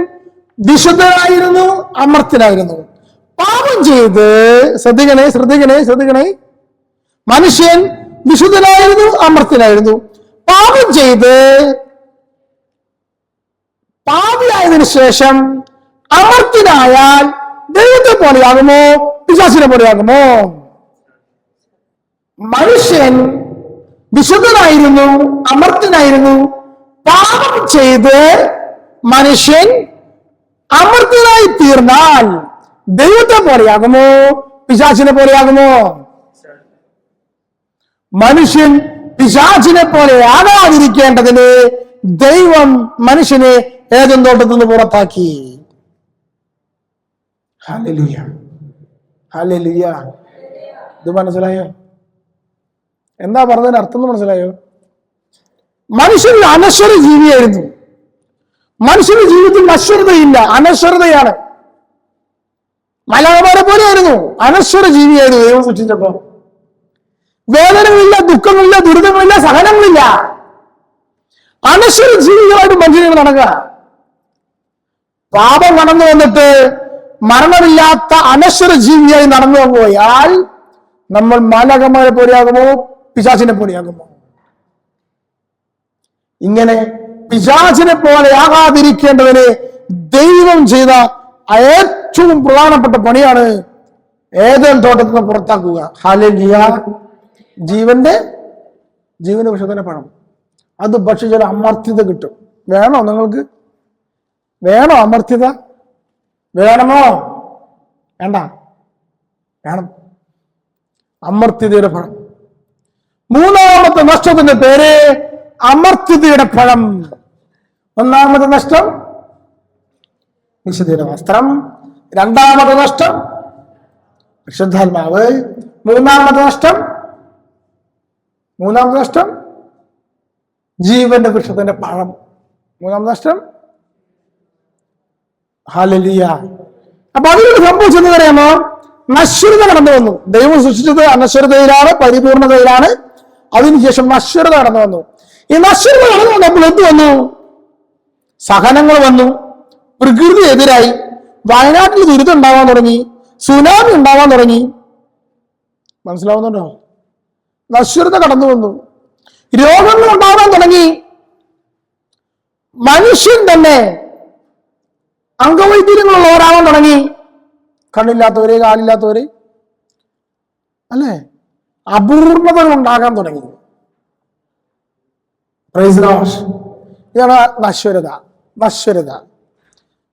വിശുദ്ധനായിരുന്നു, അമർത്യനായിരുന്നു. പാപം ചെയ്ത്, ശ്രദ്ധിക്കണേ. മനുഷ്യൻ വിശുദ്ധനായിരുന്നു, അമർത്യനായിരുന്നു. പാപം ചെയ്ത് പാപിയായതിനു ശേഷം അമർത്യനായാൽ ദൈവത്തെ പോലെയാകുമോ, പിശാചിനെ പോലെയാകുമോ? മനുഷ്യൻ വിശുദ്ധനായിരുന്നു, അമർത്യനായിരുന്നു. പാപം ചെയ്ത് മനുഷ്യൻ അമർത്യനായി തീർന്നാൽ ദൈവത്തെ പോലെയാകുമോ, പിശാചിനെ പോലെയാകുമോ? മനുഷ്യൻ പിശാചിനെ പോലെ ആകാതിരിക്കേണ്ടതിന് ദൈവം മനുഷ്യനെ ഏദൻ തോട്ടത്തിൽ നിന്ന് പുറത്താക്കി. Hallelujah, hallelujah. ഇത് മനസ്സിലായോ? എന്താ പറഞ്ഞതിന് അർത്ഥം മനസ്സിലായോ? മനുഷ്യൻ അനശ്വര ജീവിയായിരുന്നു. മനുഷ്യന്റെ ജീവിതത്തിൽ നശ്വരതയില്ല, അനശ്വരതയാണ്. മലയാളമാരെ പോലെയായിരുന്നു, അനശ്വര ജീവിയായിരുന്നു ദൈവം സൃഷ്ടിച്ചപ്പോ. വേദനകളില്ല, ദുഃഖങ്ങളില്ല, ദുരിതങ്ങളില്ല, സഹനങ്ങളില്ല. അനശ്വര ജീവികളായിട്ട് മനുഷ്യനെ നടക്കുക. പാപം കടന്നു വന്നിട്ട് മരണമില്ലാത്ത അനശ്വര ജീവിയായി നടന്നു പോയാൽ നമ്മൾ മാലാഖമാരെ പോലെയാകുമോ, പിശാചിനെ പോലെയാകുമോ? ഇങ്ങനെ പിശാചിനെ പോലെ ആകാതിരിക്കേണ്ടതിന് ദൈവം ചെയ്ത ഏറ്റവും പ്രധാനപ്പെട്ട പണിയാണ് ഏദൻ തോട്ടത്തിൽ നിന്ന് പുറത്താക്കുക. ഹല്ലേലൂയ. ജീവന്റെ വൃക്ഷത്തിന്റെ പഴം അത് ഭക്ഷിച്ചാൽ അമർത്യത കിട്ടും. വേണോ നിങ്ങൾക്ക്? വേണോ അമർത്യത? വേണമോ? വേണ്ട? വേണം. അമർത്യതയുടെ പഴം. മൂന്നാമത്തെ നഷ്ടത്തിന്റെ പേര് അമർത്യതയുടെ പഴം. ഒന്നാമത്തെ നഷ്ടം വിശുദ്ധിയുടെ വസ്ത്രം, രണ്ടാമത്തെ നഷ്ടം വിശുദ്ധാത്മാവ്, മൂന്നാമത്തെ നഷ്ടം ജീവന്റെ വൃക്ഷത്തിന്റെ പഴം. മൂന്നാമത്തെ നഷ്ടം. ഹല്ലേലൂയ. അപ്പൊ അതിലൂടെ സംഭവിച്ചെന്ന് പറയാമോ? നശ്വരത കടന്നു വന്നു. ദൈവം സൃഷ്ടിച്ചത് അനശ്വരതയിലാണ്, പരിപൂർണതയിലാണ്. അതിനുശേഷം നശ്വരത കടന്നു വന്നു. ഈ നശ്വരത കടന്നു വന്നപ്പോൾ എന്ത് വന്നു? സഹനങ്ങൾ വന്നു, പ്രകൃതി എതിരായി, വയനാട്ടിൽ ദുരിതം ഉണ്ടാവാൻ തുടങ്ങി, സുനാമി ഉണ്ടാവാൻ തുടങ്ങി. മനസ്സിലാവുന്നുണ്ടോ? നശ്വരത കടന്നു വന്നു, രോഗങ്ങൾ ഉണ്ടാവാൻ തുടങ്ങി. മനുഷ്യൻ തന്നെ അംഗവൈകല്യങ്ങളുള്ളവരാവാൻ തുടങ്ങി. കണ്ണില്ലാത്തവര്, കാലില്ലാത്തവര്, അല്ലേ? അപൂർണതകൾ ഉണ്ടാകാൻ തുടങ്ങി. ഇതാണ് നശ്വരത.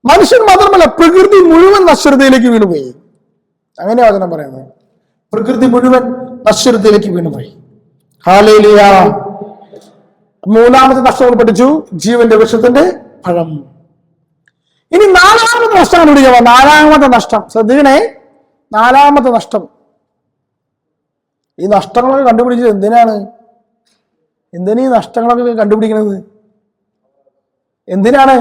മനുഷ്യൻ മാത്രമല്ല, പ്രകൃതി മുഴുവൻ നശ്വരതയിലേക്ക് വീണുപോയി. അങ്ങനെ വചനം പറയുന്നത്. പ്രകൃതി മുഴുവൻ നശ്വരതയിലേക്ക് വീണുപോയി. ഹല്ലേലൂയ. മൂന്നാമത്തെ നഷ്ടം പഠിച്ചു, ജീവന്റെ വൃക്ഷത്തിന്റെ പഴം. ഇനി നാലാമത്തെ നഷ്ടം കണ്ടുപിടിക്കാം. നാലാമത്തെ നഷ്ടം ശ്രദ്ധിക്കണേ. നാലാമത്തെ നഷ്ടം. ഈ നഷ്ടങ്ങളൊക്കെ കണ്ടുപിടിച്ചത് എന്തിനാണ്? എന്തിനാ ഈ നഷ്ടങ്ങളൊക്കെ കണ്ടുപിടിക്കുന്നത്? എന്തിനാണ്?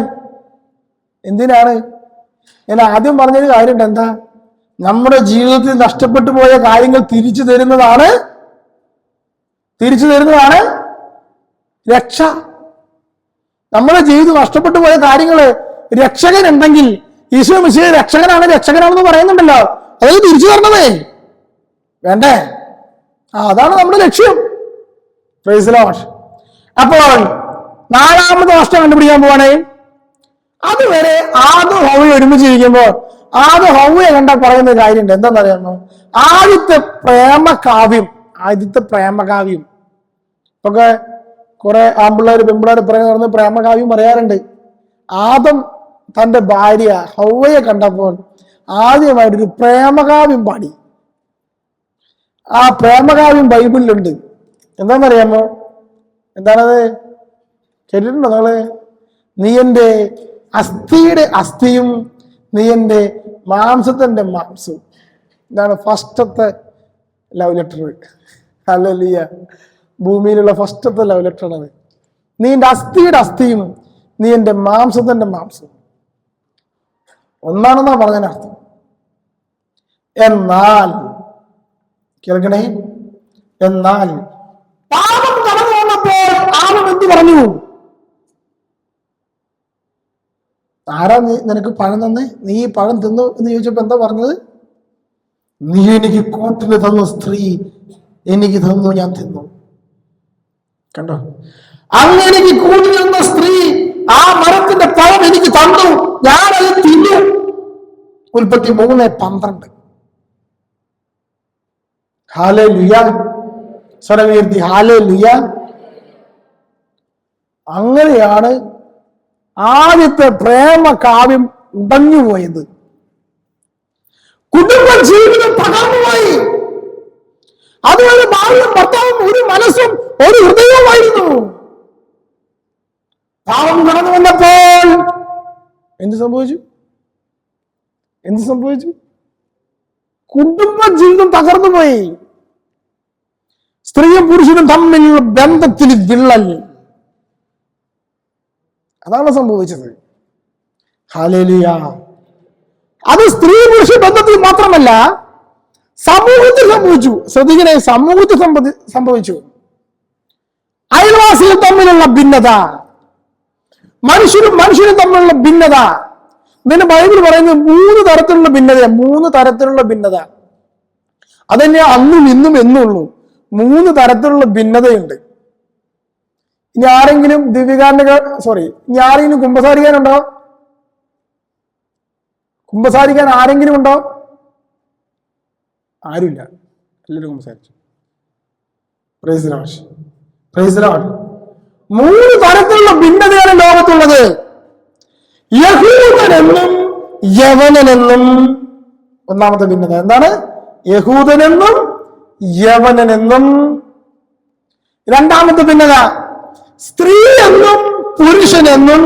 ഞാൻ ആദ്യം പറഞ്ഞൊരു കാര്യമുണ്ട്. എന്താ? നമ്മുടെ ജീവിതത്തിൽ നഷ്ടപ്പെട്ടു പോയ കാര്യങ്ങൾ തിരിച്ചു തരുന്നതാണ് രക്ഷ. നമ്മുടെ ജീവിതം നഷ്ടപ്പെട്ടു പോയ കാര്യങ്ങള് രക്ഷകൻ ഉണ്ടെങ്കിൽ, ഈശോ മിശിഹാ രക്ഷകനാണെന്ന് പറയുന്നുണ്ടല്ലോ, അത് തിരിച്ചു തരണമേ വേണ്ടേ? അതാണ് നമ്മുടെ ലക്ഷ്യം. Price the Lord. അപ്പോൾ നാലാമത്തെ നഷ്ടം കണ്ടുപിടിക്കാൻ പോവാണേ. അതുവരെ ആദ്യം ഹൗവ ഒരുമിച്ചിരിക്കുമ്പോൾ ആദ്യം ഹൗവയെ കണ്ട പറയുന്ന കാര്യമുണ്ട്. എന്താണെന്നറിയാമോ? ആദ്യത്തെ പ്രേമകാവ്യം ഇപ്പൊക്കെ കുറെ ആമ്പിള്ളേര് പെമ്പിള്ളേര് പറയുന്ന പ്രേമകാവ്യം പറയാറുണ്ട്. ആദം തന്റെ ഭാര്യ ഹൗവയെ കണ്ടപ്പോൾ ആദ്യമായിട്ടൊരു പ്രേമകാവ്യം പാടി. ആ പ്രേമകാവ്യം ബൈബിളിലുണ്ട്. എന്താണെന്നറിയാമോ? എന്താണത്? കേട്ടിട്ടുണ്ടോ നിങ്ങള്? നീ എൻ്റെ അസ്ഥിയുടെ അസ്ഥിയും നീ എൻ്റെ മാംസത്തിന്റെ മാംസവും. ഇതാണ് ഫസ്റ്റത്തെ ലവ് ലെറ്റർ. ഹല്ലേലൂയ. ഭൂമിയിലുള്ള ഫസ്റ്റത്തെ ലവ് ലെറ്റർ ആണ്. നീ എൻ്റെ അസ്ഥിയുടെ അസ്ഥിയും നീ എൻ്റെ മാംസത്തിന്റെ മാംസവും. ഒന്നാണെന്നാ പറഞ്ഞതിനർത്ഥം. എന്നാൽ കേൾക്കണേ, എന്നാൽ പാപം കടന്നു വന്നപ്പോൾ ആദം എന്ത് പറഞ്ഞു? ആരാ നിനക്ക് പഴം തന്നെ? നീ ഈ പഴം തിന്നു എന്ന് ചോദിച്ചപ്പോ എന്താ പറഞ്ഞത്? നീ എനിക്ക് കൂട്ടിന് തന്നു, സ്ത്രീ എനിക്ക് തന്നു, ഞാൻ തിന്നു. കണ്ടോ? അങ്ങനെ എനിക്ക് കൂട്ടിന് തന്ന സ്ത്രീ ആ മരത്തിന്റെ പഴം എനിക്ക് തന്നു, ഞാനത് തിന്നു. ഉൽപ്പത്തി 3:12. ഹല്ലേലൂയ. സ്വരമുയർത്തി ഹല്ലേലൂയ. അങ്ങനെയാണ് ആദ്യത്തെ പ്രേമ കാവ്യം ഉടഞ്ഞുപോയത്. കുടുംബ ജീവിതം തകർന്നുപോയി. അതുപോലെ ഭാര്യയും ഭർത്താവും ഒരു മനസ്സും ഒരു ഹൃദയവുമായിരുന്നു. പാവം കടന്നു വന്നപ്പോൾ എന്ത് സംഭവിച്ചു? കുടുംബ ജീവിതം തകർന്നുപോയി. സ്ത്രീയും പുരുഷനും തമ്മിലുള്ള ബന്ധത്തിൽ വിള്ളൽ. അതാണ് സംഭവിച്ചത്. ഹല്ലേലൂയ. അത് സ്ത്രീ പുരുഷ ബന്ധത്തിൽ മാത്രമല്ല, സമൂഹത്തിൽ സംഭവിച്ചു. ശ്രദ്ധിക്കണേ, സമൂഹത്തിൽ സംഭവിച്ചു. അയൽവാസികൾ തമ്മിലുള്ള ഭിന്നത, മനുഷ്യരും തമ്മിലുള്ള ഭിന്നത. ഇതിന് ബൈബിൾ പറയുന്നത് 3 തരത്തിലുള്ള ഭിന്നതയാണ്. 3 തരത്തിലുള്ള ഭിന്നത. അതന്നെ അന്നും ഇന്നും എന്നുള്ളൂ. 3 തരത്തിലുള്ള ഭിന്നതയുണ്ട്. ഇനി ആരെങ്കിലും ഇനി ആരെങ്കിലും കുമ്പസാരിക്കാനുണ്ടോ? കുമ്പസാരിക്കാൻ ആരെങ്കിലും ഉണ്ടോ? ആരുമില്ല. എല്ലാവരും കുമ്പസാരിച്ചു. Praise the Lord. Praise the Lord. 3 തരത്തിലുള്ള ഭിന്നതയാണ് ലോകത്തുള്ളത്. യഹൂദനെന്നും യവനനെന്നും. ഒന്നാമത്തെ ഭിന്നത എന്താണ്? യഹൂദനെന്നും യവനനെന്നും. രണ്ടാമത്തെ ഭിന്നത സ്ത്രീ എന്നും പുരുഷനെന്നും.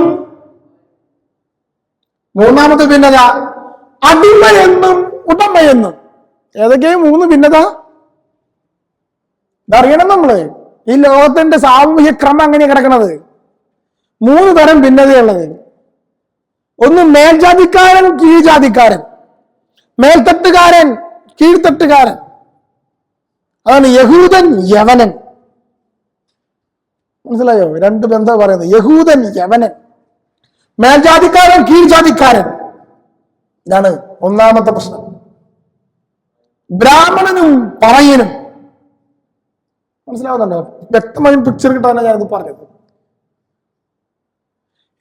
മൂന്നാമത്തെ ഭിന്നത അടിമയെന്നും ഉടമയെന്നും. ഏതൊക്കെയും 3 ഭിന്നത? ഇതറിയണം നമ്മള്. ഈ ലോകത്തിന്റെ സാമൂഹ്യ ക്രമം അങ്ങനെ കിടക്കണത്. 3 തരം ഭിന്നതയുള്ളത്. ഒന്ന് മേൽജാതിക്കാരൻ, കീഴ്ജാതിക്കാരൻ. മേൽത്തട്ടുകാരൻ, കീഴ്ത്തട്ടുകാരൻ. അതാണ് യഹൂദൻ, യവനൻ. മനസ്സിലായോ? 2 ബന്ധം പറയുന്നത്. യഹൂദൻ, യവനൻ. മേൽജാതിക്കാരൻ, കീഴ്ജാതിക്കാരൻ. ഇതാണ് ഒന്നാമത്തെ പ്രശ്നം. ബ്രാഹ്മണനും പറയനും. മനസ്സിലാവുന്നുണ്ടോ? വ്യക്തമായും പിക്ചർ കിട്ടാനാണ് ഞാനിത് പറഞ്ഞത്.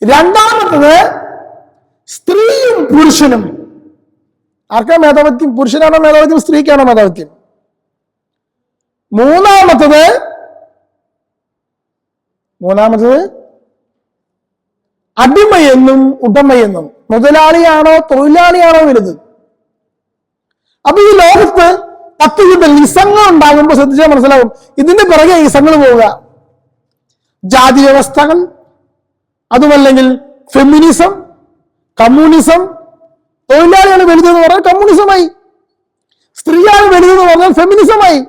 രണ്ടാമത്തത് സ്ത്രീയും പുരുഷനും. ആർക്കാ മേധാവിത്യം? പുരുഷനാണോ മേധാവിത്യം? സ്ത്രീക്കാണോ മേധാവിത്യം? മൂന്നാമത്തത് അടിമയെന്നും ഉടമയെന്നും. മുതലാളിയാണോ തൊഴിലാളിയാണോ വലുത്? അപ്പൊ ഈ ലോകത്ത് 10 യുദ്ധം ഇസങ്ങൾ ഉണ്ടാകുമ്പോൾ ശ്രദ്ധിച്ചാൽ മനസ്സിലാവും ഇതിന്റെ പിറകെ ഇസങ്ങൾ പോവുക. ജാതി വ്യവസ്ഥകൾ, അതുമല്ലെങ്കിൽ ഫെമിനിസം, കമ്മ്യൂണിസം. തൊഴിലാളിയാണ് വലുതെന്ന് പറഞ്ഞാൽ കമ്മ്യൂണിസമായി, സ്ത്രീയാണ് വലുതെന്ന് പറഞ്ഞാൽ ഫെമിനിസമായി.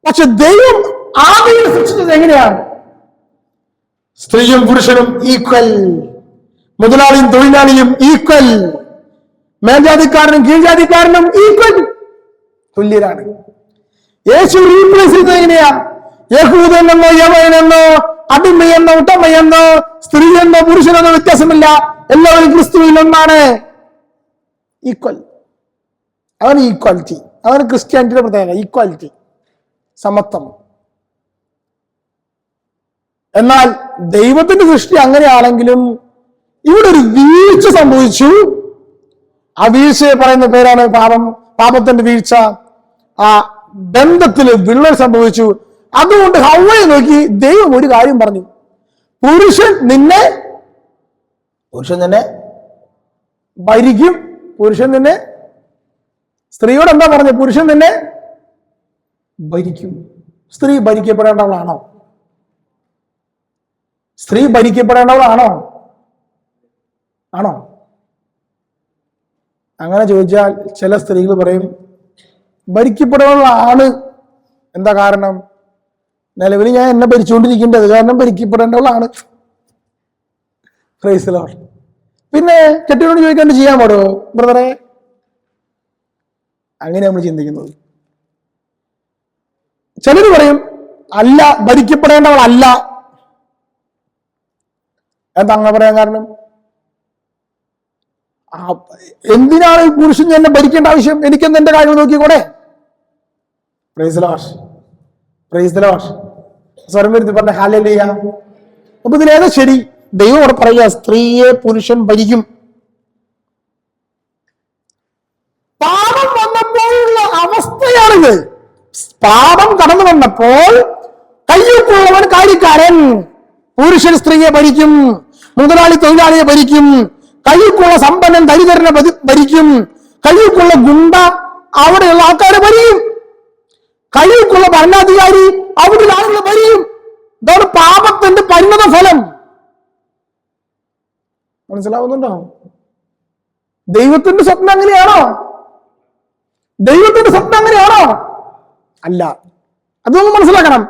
പക്ഷെ ദൈവം ആദ്യം സൃഷ്ടിച്ചത് എങ്ങനെയാണ്? സ്ത്രീയും പുരുഷനും ഈക്വൽ, മുതലാളിയും തൊഴിലാളിയും ഈക്വൽ, മേൽജാതിക്കാരനും കീഴ്ജാതിക്കാരനും ഈക്വൽ, തുല്യരാണ്. യേശു റീപ്ലേസ് ചെയ്തത് എങ്ങനെയാ? യഹൂദനെന്നോ യവനെന്നോ അടിമയെന്നോ ഉടമയെന്നോ സ്ത്രീയെന്നോ പുരുഷനെന്നോ വ്യത്യാസമില്ല. എല്ലാവരും ക്രിസ്തുവിൽ ഒന്നാണ്. ഈക്വൽ. അവന് ഈക്വാലിറ്റി. അവന് ക്രിസ്ത്യാനിറ്റിയുടെ പ്രത്യേകത ഈക്വാലിറ്റി, സമത്വം. എന്നാൽ ദൈവത്തിന്റെ സൃഷ്ടി അങ്ങനെയാണെങ്കിലും ഇവിടെ ഒരു വീഴ്ച സംഭവിച്ചു. ആ വീഴ്ചയെ പറയുന്ന പേരാണ് പാപം. പാപത്തിന്റെ വീഴ്ച. ആ ബന്ധത്തിൽ വിള്ളൽ സംഭവിച്ചു. അതുകൊണ്ട് ഹവ്വയെ നോക്കി ദൈവം ഒരു കാര്യം പറഞ്ഞു. പുരുഷൻ നിന്നെ ഭരിക്കും. പുരുഷൻ നിന്നെ, സ്ത്രീയോട് എന്താ പറഞ്ഞു? പുരുഷൻ നിന്നെ ഭരിക്കും. സ്ത്രീ ഭരിക്കപ്പെടേണ്ടവളാണോ? സ്ത്രീ ഭരിക്കപ്പെടേണ്ടവളാണോ? ആണോ? അങ്ങനെ ചോദിച്ചാൽ ചില സ്ത്രീകൾ പറയും ഭരിക്കപ്പെടേണ്ടവളാണ്. എന്താ കാരണം? നിലവിൽ ഞാൻ എന്നെ ഭരിച്ചുകൊണ്ടിരിക്കേണ്ടത് കാരണം ഭരിക്കപ്പെടേണ്ടവളാണ്. Price the Lord. പിന്നെ കെട്ടിയോട് ചോദിക്കാണ്ട് ചെയ്യാൻ പാടുമോ ബ്രദറെ? അങ്ങനെ നമ്മൾ ചിന്തിക്കുന്നത്. ചിലർ പറയും അല്ല, ഭരിക്കപ്പെടേണ്ടവളല്ല. എന്താ അങ്ങനെ പറയാൻ കാരണം? എന്തിനാണ് പുരുഷൻ എന്നെ ഭരിക്കേണ്ട ആവശ്യം? എനിക്കെന്ന് എന്റെ കാര്യങ്ങൾ നോക്കിക്കൂടെ? Praise the Lord, praise the Lord. സ്വരം വരുത്തി പറഞ്ഞ ഹല്ലേലൂയ. അപ്പൊ ഇതിലേതാ ശരി? ദൈവം അവിടെ പറയുക സ്ത്രീയെ പുരുഷൻ ഭരിക്കും. പാപം വന്നപ്പോഴുള്ള അവസ്ഥയാണിത്. പാപം കടന്നു വന്നപ്പോൾ കയ്യൊപ്പുള്ളവൻ കാര്യക്കാരൻ. പുരുഷൻ സ്ത്രീയെ ഭരിക്കും, മുതലാളി തൊഴിലാളിയെ ഭരിക്കും, കയ്യൊപ്പുള്ള സമ്പന്നൻ ദരിദ്രനെ ഭരിക്കും, കയ്യൊപ്പുള്ള ഗുണ്ട അവിടെയുള്ള ആൾക്കാരെ ഭരിക്കും, കയ്യൊപ്പുള്ള ഭരണാധികാരി അവിടെയുള്ള ആളുകളെ ഭരിക്കും. ഇതാണ് പാപത്തിന്റെ പരിണത ഫലം. മനസ്സിലാവുന്നുണ്ടോ? ദൈവത്തിന്റെ സ്വപ്നം അങ്ങനെയാണോ? ദൈവത്തിന്റെ സ്വപ്നം അങ്ങനെയാണോ? അല്ല. അതൊന്നും മനസ്സിലാക്കണം.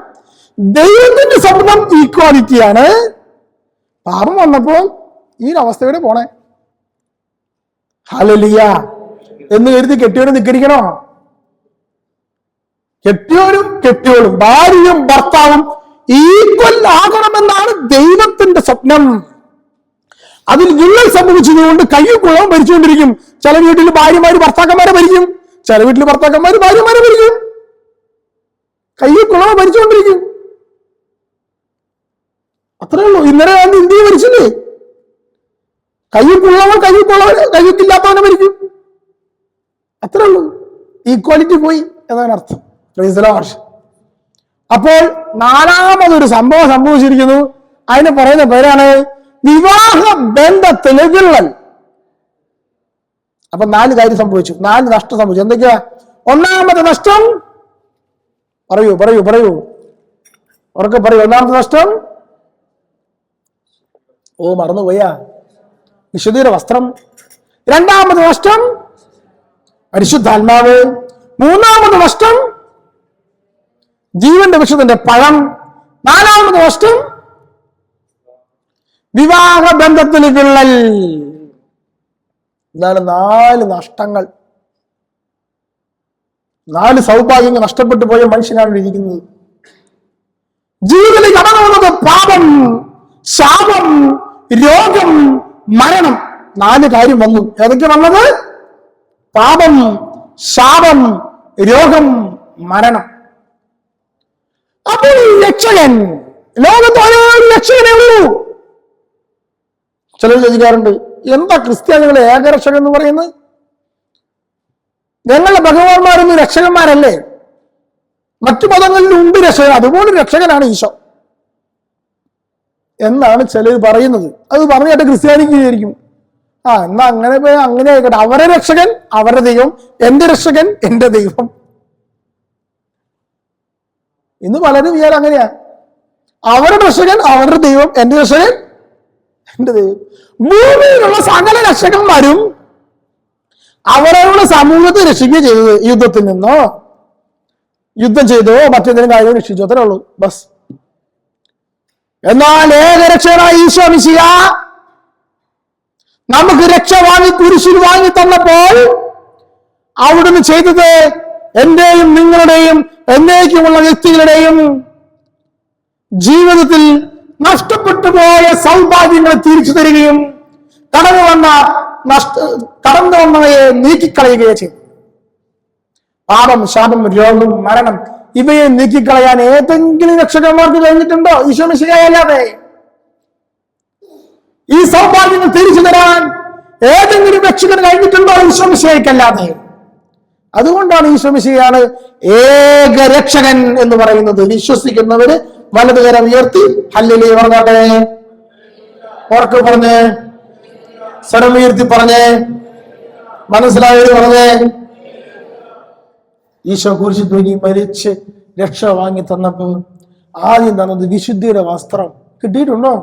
ദൈവത്തിന്റെ സ്വപ്നം ഈക്വാലിറ്റിയാണ്. പാപം വന്നപ്പോൾ ഈ അവസ്ഥയോടെ പോണേ. ഹല്ലേലൂയ എന്ന് കരുതി കെട്ടിയോനെ ധിക്കരിക്കണോ? കെട്ടിയോളും ഭാര്യയും ഭർത്താവും ഈക്വൽ ആകണമെന്നാണ് ദൈവത്തിന്റെ സ്വപ്നം. അതിൽ വിള്ളൽ സംഭവിച്ചതുകൊണ്ട് കയ്യൊപ്പുള്ളവൻ ഭരിച്ചുകൊണ്ടിരിക്കും. ചില വീട്ടിൽ ഭാര്യമാര് ഭർത്താക്കന്മാരെ ഭരിക്കും, ചില വീട്ടിൽ ഭർത്താക്കന്മാര് ഭാര്യമാരെ ഭരിക്കും. കയ്യൊപ്പുള്ളവൻ ഭരിച്ചുകൊണ്ടിരിക്കും. അത്രേ ഉള്ളൂ. ഇന്നലെ ഇന്ത്യയെ ഭരിച്ചില്ലേ? കയ്യൊപ്പുള്ളവൻ കയ്യൊപ്പില്ലാത്തവനെ ഭരിക്കും. അത്രേ ഉള്ളൂ. ഈക്വാലിറ്റി പോയി എന്നാണ് അർത്ഥം. Price the Lord. അപ്പോൾ 4മതൊരു സംഭവം സംഭവിച്ചിരിക്കുന്നു. അതിന് പറയുന്ന പേരാണ് വിവാഹ ബന്ധത്തിലെ വിള്ളൽ. അപ്പൊ 4 കാര്യം സംഭവിച്ചു, 4 നഷ്ടം സംഭവിച്ചു. എന്തൊക്കെയാ? ഒന്നാമത്തെ നഷ്ടം പറയൂ ഉറക്കെ പറയൂ. ഒന്നാമത്തെ നഷ്ടം, മറന്നുപോയാ, വിശുദ്ധിയുടെ വസ്ത്രം. രണ്ടാമത് നഷ്ടം പരിശുദ്ധാത്മാവ്. മൂന്നാമത് നഷ്ടം ജീവന്റെ വൃക്ഷത്തിന്റെ പഴം. 4ാമത് നഷ്ടം വിവാഹ ബന്ധത്തിൽ വിള്ളൽ. ഇതാണ് 4 നഷ്ടങ്ങൾ. 4 സൗഭാഗ്യങ്ങൾ നഷ്ടപ്പെട്ടു പോയ മനുഷ്യനാണ് ഇരിക്കുന്നത്. ജീവിതത്തിൽ കടന്നു വന്നത് പാപം, ശാപം, രോഗം, മരണം. 4 കാര്യം വന്നു. ഏതൊക്കെ വന്നത്? പാപം, ശാപം, രോഗം, മരണം. അപ്പോൾ രക്ഷകൻ, ലോകത്ത് ഒരേ രക്ഷകനേ ഉള്ളൂ. ചിലർ ചോദിക്കാറുണ്ട്, എന്താ ക്രിസ്ത്യാനികളെ ഏകരക്ഷകൻ എന്ന് പറയുന്നത്? ഞങ്ങളുടെ ഭഗവാന്മാരൊന്നും രക്ഷകന്മാരല്ലേ? മറ്റു മതങ്ങളിൽ ഉണ്ട് രക്ഷകൻ, അതുപോലെ രക്ഷകനാണ് ഈശോ എന്നാണ് ചിലർ പറയുന്നത്. അത് പറഞ്ഞിട്ട് ക്രിസ്ത്യാനിക്ക് വിചാരിക്കും, എന്നാ അങ്ങനെ ആയിക്കോട്ടെ, അവരെ രക്ഷകൻ അവരുടെ ദൈവം, എന്റെ രക്ഷകൻ എന്റെ ദൈവം. ഇന്ന് പലരും വിചാരം അങ്ങനെയാ, അവരുടെ രക്ഷകൻ അവരുടെ ദൈവം, എന്റെ രക്ഷകൻ എന്റെ ദൈവം. ഭൂമിയിലുള്ള സകല രക്ഷകന്മാരും അവരവരുടെ സമൂഹത്തെ രക്ഷിക്കുക ചെയ്തത്. യുദ്ധത്തിൽ നിന്നോ യുദ്ധം ചെയ്തോ മറ്റേതെങ്കിലും കാര്യം രക്ഷിച്ചു, അത്രേ ഉള്ളൂ, ബസ്. എന്നാൽ ഏകരക്ഷകനായ ഈശോ മിശിഹ നമുക്ക് രക്ഷ വാങ്ങി കുരിശിൽ വാങ്ങി തന്നപ്പോൾ അവിടുന്ന് ചെയ്തത് എന്റെയും നിങ്ങളുടെയും എന്നേക്കുമുള്ള വ്യക്തികളുടെയും ജീവിതത്തിൽ നഷ്ടപ്പെട്ടു പോയ സൗഭാഗ്യങ്ങളെ തിരിച്ചു തരികയും കടന്നു വന്നവയെ നീക്കിക്കളയുകയോ ചെയ്തു. പാപം, ശാപം, രോഗം, മരണം ഇവയെ നീക്കിക്കളയാൻ ഏതെങ്കിലും രക്ഷകന്മാർക്ക് കഴിഞ്ഞിട്ടുണ്ടോ? ഈശോ മിശിഹായല്ലാതെ. ഈ സൗഭാഗ്യങ്ങൾ തിരിച്ചു തരാൻ ഏതെങ്കിലും രക്ഷകൻ കഴിഞ്ഞിട്ടുണ്ടോ? ഈശോ മിശിഹായ്ക്കല്ലാതെ. അതുകൊണ്ടാണ് ഈശോ മിശിഹയാണ് ഏകരക്ഷകൻ എന്ന് പറയുന്നത്. വിശ്വസിക്കുന്നവര് വലതുകരം ഉയർത്തി ഹല്ലേലൂയ പറഞ്ഞാട്ടെ. ഉറക്കെ പറഞ്ഞേ, സ്വരം ഉയർത്തി പറഞ്ഞേ, മനസ്സിലായവര് പറഞ്ഞേ. ഈശോ കുരിശിൽ തൂങ്ങി മരിച്ച് രക്ഷ വാങ്ങി തന്നപ്പോൾ ആദ്യം തന്നത് വിശുദ്ധിയുടെ വസ്ത്രം. കിട്ടിയിട്ടുണ്ടോ?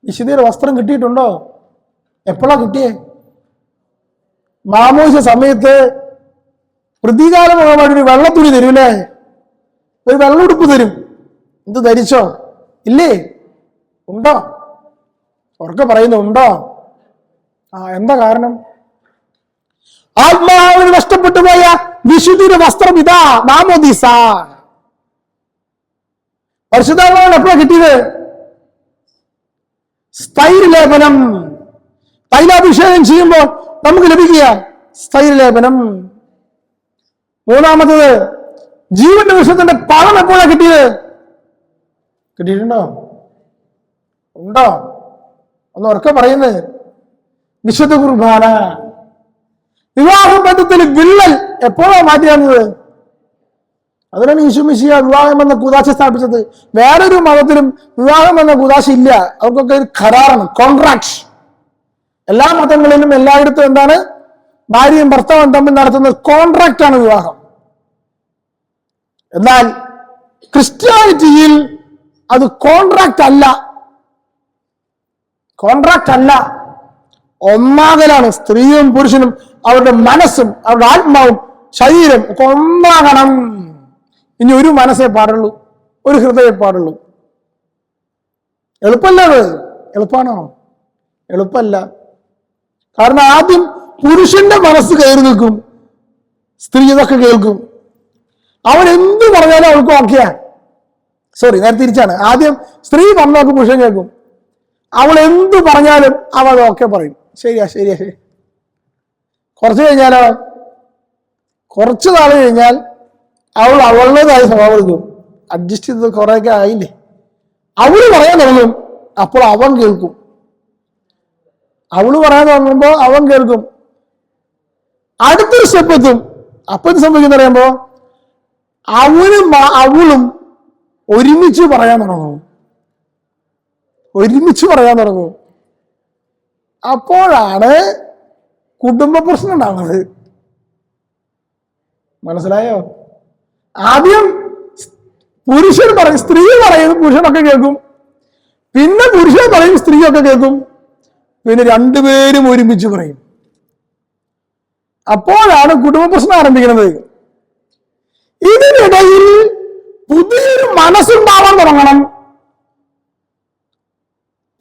വിശുദ്ധിയുടെ വസ്ത്രം കിട്ടിയിട്ടുണ്ടോ? എപ്പോഴാ കിട്ടിയേ? മാമോദിസ സമയത്ത് പ്രതികാരമായിട്ട് ഒരു വെള്ളത്തുണി തരൂലേ, ഒരു വെള്ളുടുപ്പ് തരും. ഇത് ധരിച്ചോ? ഇല്ലേ? ഉണ്ടോ? ഉറക്കെ പറയുന്നു, ഉണ്ടോ? എന്താ കാരണം? ആത്മാവിന് നഷ്ടപ്പെട്ടു പോയ വിശുദ്ധിയുടെ വസ്ത്രം ഇതാ, മാമോദിസ. പരിശുദ്ധാത്മാവിന് എപ്പോഴാ കിട്ടിയത്? സ്ഥൈര്യലേപനം. തൈലാഭിഷേകം ചെയ്യുമ്പോൾ നമുക്ക് ലഭിക്കുക സ്ഥൈര്യലേപനം. 3ാമത്തത് ജീവന്റെ വിഷയത്തിന്റെ പഴം എപ്പോഴാണ് കിട്ടിയത്? കിട്ടിയിട്ടുണ്ടോ? ഉണ്ടോ? ഒന്ന് ഉറക്കെ പറയുന്നത്. വിശുദ്ധ കുർബാന. വിവാഹ ബന്ധത്തിൽ വിള്ളൽ എപ്പോഴാണ് മാറ്റി വന്നത്? അതിനാണ് ഈശോ മിശിഹ വിവാഹം എന്ന കൂദാശ സ്ഥാപിച്ചത്. വേറൊരു മതത്തിലും വിവാഹം എന്ന കൂദാശ ഇല്ല. അവർക്കൊക്കെ ഒരു കരാറാണ്, കോൺട്രാക്ട്. എല്ലാ മതങ്ങളിലും എല്ലായിടത്തും എന്താണ്? ഭാര്യയും ഭർത്താവും തമ്മിൽ നടത്തുന്ന കോൺട്രാക്റ്റ് ആണ് വിവാഹം. എന്നാൽ ക്രിസ്ത്യാനിറ്റിയിൽ അത് കോൺട്രാക്റ്റ് അല്ല, ഒന്നാകലാണ്. സ്ത്രീയും പുരുഷനും അവരുടെ മനസ്സും അവരുടെ ആത്മാവും ശരീരം ഒക്കെ ഒന്നാകണം. ഇനി ഒരു മനസ്സേ പാടുള്ളൂ, ഒരു ഹൃദയം പാടുള്ളൂ. എളുപ്പമല്ല അത്? എളുപ്പമാണോ? എളുപ്പമല്ല. കാരണം ആദ്യം പുരുഷന്റെ മനസ്സ് കയറി നിൽക്കും, സ്ത്രീ ഇതൊക്കെ കേൾക്കും. അവൻ എന്ത് പറഞ്ഞാലും അവൾക്ക് ഓക്കെയാ. നേരെ തിരിച്ചാണ്. ആദ്യം സ്ത്രീ പറഞ്ഞൊക്കെ പുരുഷൻ കേൾക്കും. അവൾ എന്ത് പറഞ്ഞാലും അവൾ ഓക്കെ പറയും. ശരിയാ. കുറച്ച് നാൾ കഴിഞ്ഞാൽ അവൾ അവളുടേതായ സ്വഭാവം എടുക്കും. അഡ്ജസ്റ്റ് ചെയ്ത് കുറെയൊക്കെ ആയില്ലേ, അവള് പറയാൻ തുടങ്ങും. അപ്പോൾ അവൻ കേൾക്കും. അവള് പറയാൻ തുടങ്ങുമ്പോ അവൻ കേൾക്കും. അടുത്തൊരു സ്റ്റെപ്പ് എത്തും. അപ്പൊ എന്ത് സംഭവിക്കുന്ന പറയുമ്പോ അവളും ഒരുമിച്ച് പറയാൻ തുടങ്ങും. അപ്പോഴാണ് കുടുംബ പ്രശ്നം ഉണ്ടാവുന്നത്. മനസ്സിലായോ? ആദ്യം പുരുഷൻ പറയും, സ്ത്രീ പറയും, പുരുഷനൊക്കെ കേൾക്കും. പിന്നെ പുരുഷൻ പറയും, സ്ത്രീയൊക്കെ കേൾക്കും. പിന്നെ രണ്ടുപേരും ഒരുമിച്ച് പറയും. അപ്പോഴാണ് കുടുംബ പ്രശ്നം ആരംഭിക്കുന്നത്. ഇതിനിടയിൽ പുതിയൊരു മനസ്സുണ്ടാവാൻ തുടങ്ങണം.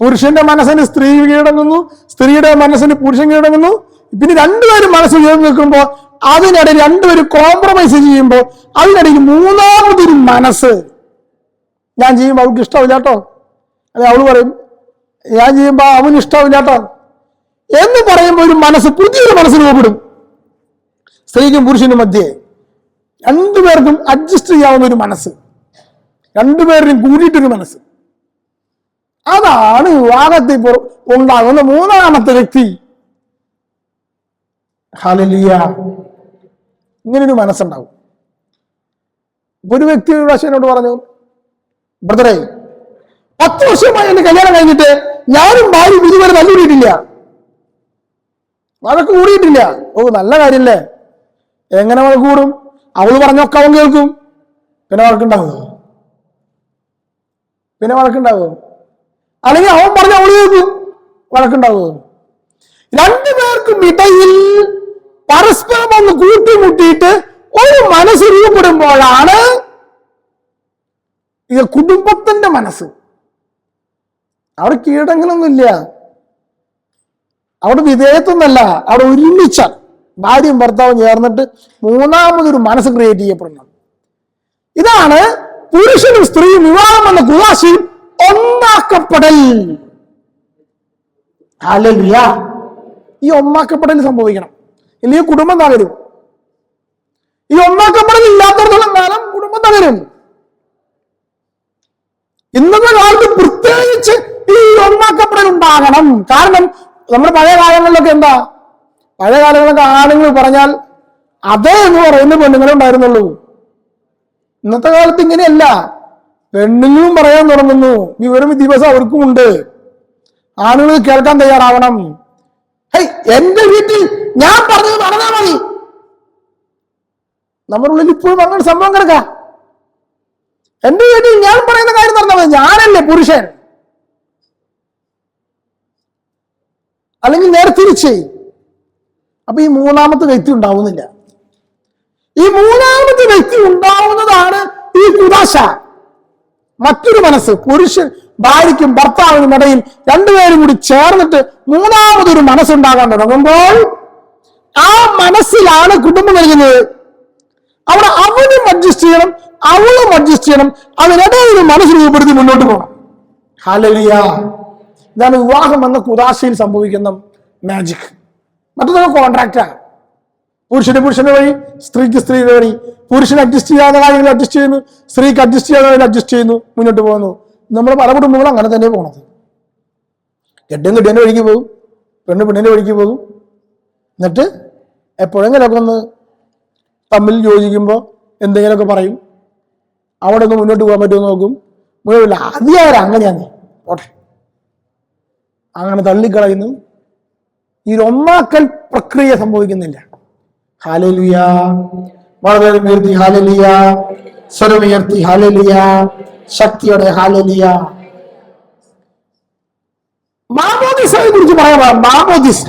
പുരുഷന്റെ മനസ്സിന് സ്ത്രീ കീഴടങ്ങുന്നു, സ്ത്രീയുടെ മനസ്സിന് പുരുഷൻ കീഴടങ്ങുന്നു. പിന്നെ രണ്ടുപേരും മനസ്സ് ചേർന്ന് നിൽക്കുമ്പോൾ അതിനിടയിൽ രണ്ടുപേരും കോംപ്രമൈസ് ചെയ്യുമ്പോൾ അതിനിടയിൽ മൂന്നാമതൊരു മനസ്സ്. ഞാൻ ചെയ്യുമ്പോൾ അവൾക്ക് ഇഷ്ടമില്ല കേട്ടോ, അല്ലെ അവള് പറയും ഞാൻ ചെയ്യുമ്പോൾ അവന് ഇഷ്ടമില്ല കേട്ടോ എന്ന് പറയുമ്പോൾ ഒരു മനസ്സ്, പുതിയൊരു മനസ്സ് രൂപപ്പെടും. സ്ത്രീക്കും പുരുഷനും മധ്യേ രണ്ടുപേർക്കും അഡ്ജസ്റ്റ് ചെയ്യാവുന്ന ഒരു മനസ്സ്, രണ്ടുപേരുടെയും കൂടിയിട്ടൊരു മനസ്സ്. അതാണ് വിവാഹത്തിൽ ഉണ്ടാകുന്ന മൂന്നാമത്തെ വ്യക്തി. ഹല്ലേലൂയ. ഇങ്ങനൊരു മനസ്സുണ്ടാവും. ഒരു വ്യക്തി ഒരു പ്രാവശ്യം എന്നോട് പറഞ്ഞു, ബ്രദറെ 10 വർഷമായി എന്റെ കല്യാണം കഴിഞ്ഞിട്ട് ഞാനും ഭാര്യയും ഇതുവരെ തല്ലുകൂടിയിട്ടില്ല, വഴക്ക് കൂടിയിട്ടില്ല. ഓ, നല്ല കാര്യല്ലേ. എങ്ങനെ വഴക്ക് കൂടും? അവള് പറഞ്ഞൊക്കെ അവൻ കേൾക്കും, പിന്നെ വഴക്കുണ്ടാവുമോ? പിന്നെ വഴക്കുണ്ടാവുമോ? അല്ലെങ്കിൽ അവൻ പറഞ്ഞ അവള് കേൾക്കും, വഴക്കുണ്ടാവുമോ? രണ്ടുപേർക്കും ഇടയിൽ പരസ്പരം ഒന്ന് കൂട്ടിമുട്ടിയിട്ട് ഒരു മനസ്സ് രൂപപ്പെടുമ്പോഴാണ് ഇത് കുടുംബത്തിന്റെ മനസ്സ്. അവിടെ കീഴടങ്ങലൊന്നുമില്ല, അവിടെ വിധേയത്വമൊന്നല്ല, അവിടെ ഒരുമിച്ച ഭാര്യയും ഭർത്താവും ചേർന്നിട്ട് മൂന്നാമതൊരു മനസ്സ് ക്രിയേറ്റ് ചെയ്യപ്പെടുന്നത്. ഇതാണ് പുരുഷനും സ്ത്രീയും വിവാഹം എന്ന കുദാശയിൽ ഒന്നാക്കപ്പെടൽ. ഹല്ലേലൂയ. ഈ ഒന്നാക്കപ്പെടൽ സംഭവിക്കണം, ഇല്ലെങ്കിൽ കുടുംബം തകരും. ഈ ഒന്നാക്കപ്പെടൽ ഇല്ലാത്തടത്തോളം കാലം കുടുംബം തകരും. ഇന്നത്തെ കാലത്ത് പ്രത്യേകിച്ച് ഈ ഒന്നാക്കപ്പെടൽ ഉണ്ടാകണം. കാരണം നമ്മുടെ പഴയ കാലങ്ങളിലൊക്കെ എന്താ, പഴയ കാലങ്ങളിലൊക്കെ ആണുങ്ങൾ പറഞ്ഞാൽ അതേ എന്ന് പറയുന്ന പെണ്ണുങ്ങളുണ്ടായിരുന്നുള്ളൂ. ഇന്നത്തെ കാലത്ത് ഇങ്ങനെയല്ല, പെണ്ണുങ്ങളും പറയാൻ തുടങ്ങുന്നു. വിവരം വിദ്യാഭ്യാസം അവർക്കും ഉണ്ട്. ആണുങ്ങൾ കേൾക്കാൻ തയ്യാറാവണം. ഹേയ്, എന്റെ വീട്ടിൽ ഞാൻ പറഞ്ഞത് നടന്നാൽ മതി. നമ്മുടെ ഉള്ളിൽ ഇപ്പോഴും അങ്ങനെ സംഭവം കിടക്കാം. എന്റെ വീട്ടിൽ ഞാൻ പറയുന്ന കാര്യം നടന്നാൽ മതി, ഞാനല്ലേ പുരുഷൻ. അല്ലെങ്കിൽ നേരെ തിരിച്ച്. അപ്പൊ ഈ മൂന്നാമത്തെ വ്യക്തി ഉണ്ടാവുന്നില്ല. ഈ മൂന്നാമത്തെ വ്യക്തി ഉണ്ടാവുന്നതാണ് ഈ കുദാശ, മറ്റൊരു മനസ്സ്. പുരുഷൻ ഭാര്യയ്ക്കും ഭർത്താവിനും ഇടയിൽ രണ്ടുപേരും കൂടി ചേർന്നിട്ട് മൂന്നാമതൊരു മനസ്സുണ്ടാകാൻ തുടങ്ങുമ്പോൾ ആ മനസ്സിലാണ് കുടുംബം നൽകുന്നത്. അവിടെ അവനും അഡ്ജസ്റ്റ് ചെയ്യണം, അവളും അഡ്ജസ്റ്റ് ചെയ്യണം. അതിനിടയിൽ ഒരു മനസ്സ് രൂപപ്പെടുത്തി മുന്നോട്ട് പോകണം. ഹല്ലേലൂയ. ഇതാണ് വിവാഹം എന്ന കുദാശയിൽ സംഭവിക്കുന്ന മാജിക്. മറ്റൊന്ന് കോൺട്രാക്റ്റാണ്. പുരുഷന്റെ വഴി, സ്ത്രീക്ക് സ്ത്രീയുടെ വഴി. പുരുഷൻ അഡ്ജസ്റ്റ് ചെയ്യാത്ത കാര്യങ്ങൾ അഡ്ജസ്റ്റ് ചെയ്യുന്നു, സ്ത്രീക്ക് അഡ്ജസ്റ്റ് ചെയ്യാത്ത കാര്യങ്ങൾ അഡ്ജസ്റ്റ് ചെയ്യുന്നു, മുന്നോട്ട് പോകുന്നു. നമ്മുടെ പല കുടുംബങ്ങളും അങ്ങനെ തന്നെ പോണത്. കെട്ടിയന്റെ വഴിക്ക് പോകും, പെണ്ണിന്റെ വഴിക്ക് പോകും. എന്നിട്ട് എപ്പോഴെങ്കിലൊക്കെ ഒന്ന് തമ്മിൽ യോജിക്കുമ്പോൾ എന്തെങ്കിലുമൊക്കെ പറയും. അവിടെ ഒന്ന് മുന്നോട്ട് പോകാൻ പറ്റുമോ നോക്കും. മുഴുവല്ല അതിയാര അങ്ങനെയാണ് ഓട്ടെ, അങ്ങനെ തള്ളിക്കളയുന്നു. ഈ ഒന്നാക്കൽ പ്രക്രിയ സംഭവിക്കുന്നില്ല. ഹല്ലേലൂയ. വളരെ ഉയർത്തി ഹല്ലേലൂയ, സ്വരമുയർത്തി ഹല്ലേലൂയ, ശക്തിയോടെ ഹല്ലേലൂയ. മാമോദിസയെ കുറിച്ച് പറയാം. മാമോദിസ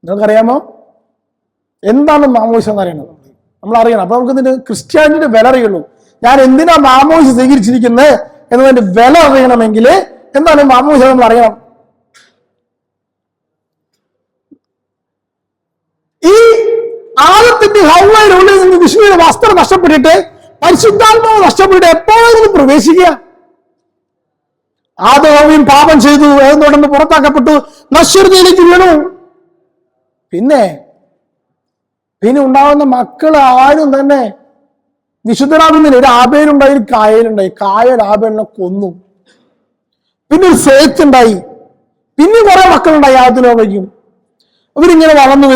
നിങ്ങൾക്കറിയാമോ? എന്താണ് മാമോദിസ എന്ന് അറിയണം, നമ്മൾ അറിയണം. അപ്പൊ നമുക്ക് ഇതിന്റെ ക്രിസ്ത്യാനിയുടെ വില അറിയുള്ളൂ. ഞാൻ എന്തിനാ മാമോദിസ സ്വീകരിച്ചിരിക്കുന്നത് എന്നതിന്റെ വില അറിയണമെങ്കിൽ എന്താണ് മാമോദിസ നമ്മൾ അറിയണം. ഈ ആദത്തിന്റെ ഹവ്വയുടെ ഉള്ളിൽ നിന്ന് വിഷ്ണുവിന്റെ വസ്ത്രം നഷ്ടപ്പെട്ടിട്ട് പരിശുദ്ധാത്മാവ് നഷ്ടപ്പെട്ടിട്ട് എപ്പോഴും പ്രവേശിക്കുക. ആദവും പാപം ചെയ്തു, തുടർന്ന് പുറത്താക്കപ്പെട്ടു, നശ്വരതയിലേക്ക് വീണു. പിന്നെ ഉണ്ടാവുന്ന മക്കൾ ആരും തന്നെ വിശുദ്ധരാകുന്നില്ല. ഒരു ആബേലുണ്ടായി, ഒരു കായലുണ്ടായി. കായൽ ആബേലിനെ കൊന്നു. പിന്നെ ഒരു സേത്ത് ഉണ്ടായി. പിന്നെ കുറെ മക്കളുണ്ടായി ആദത്തിനോവയ്ക്കും. അവരിങ്ങനെ വളർന്നു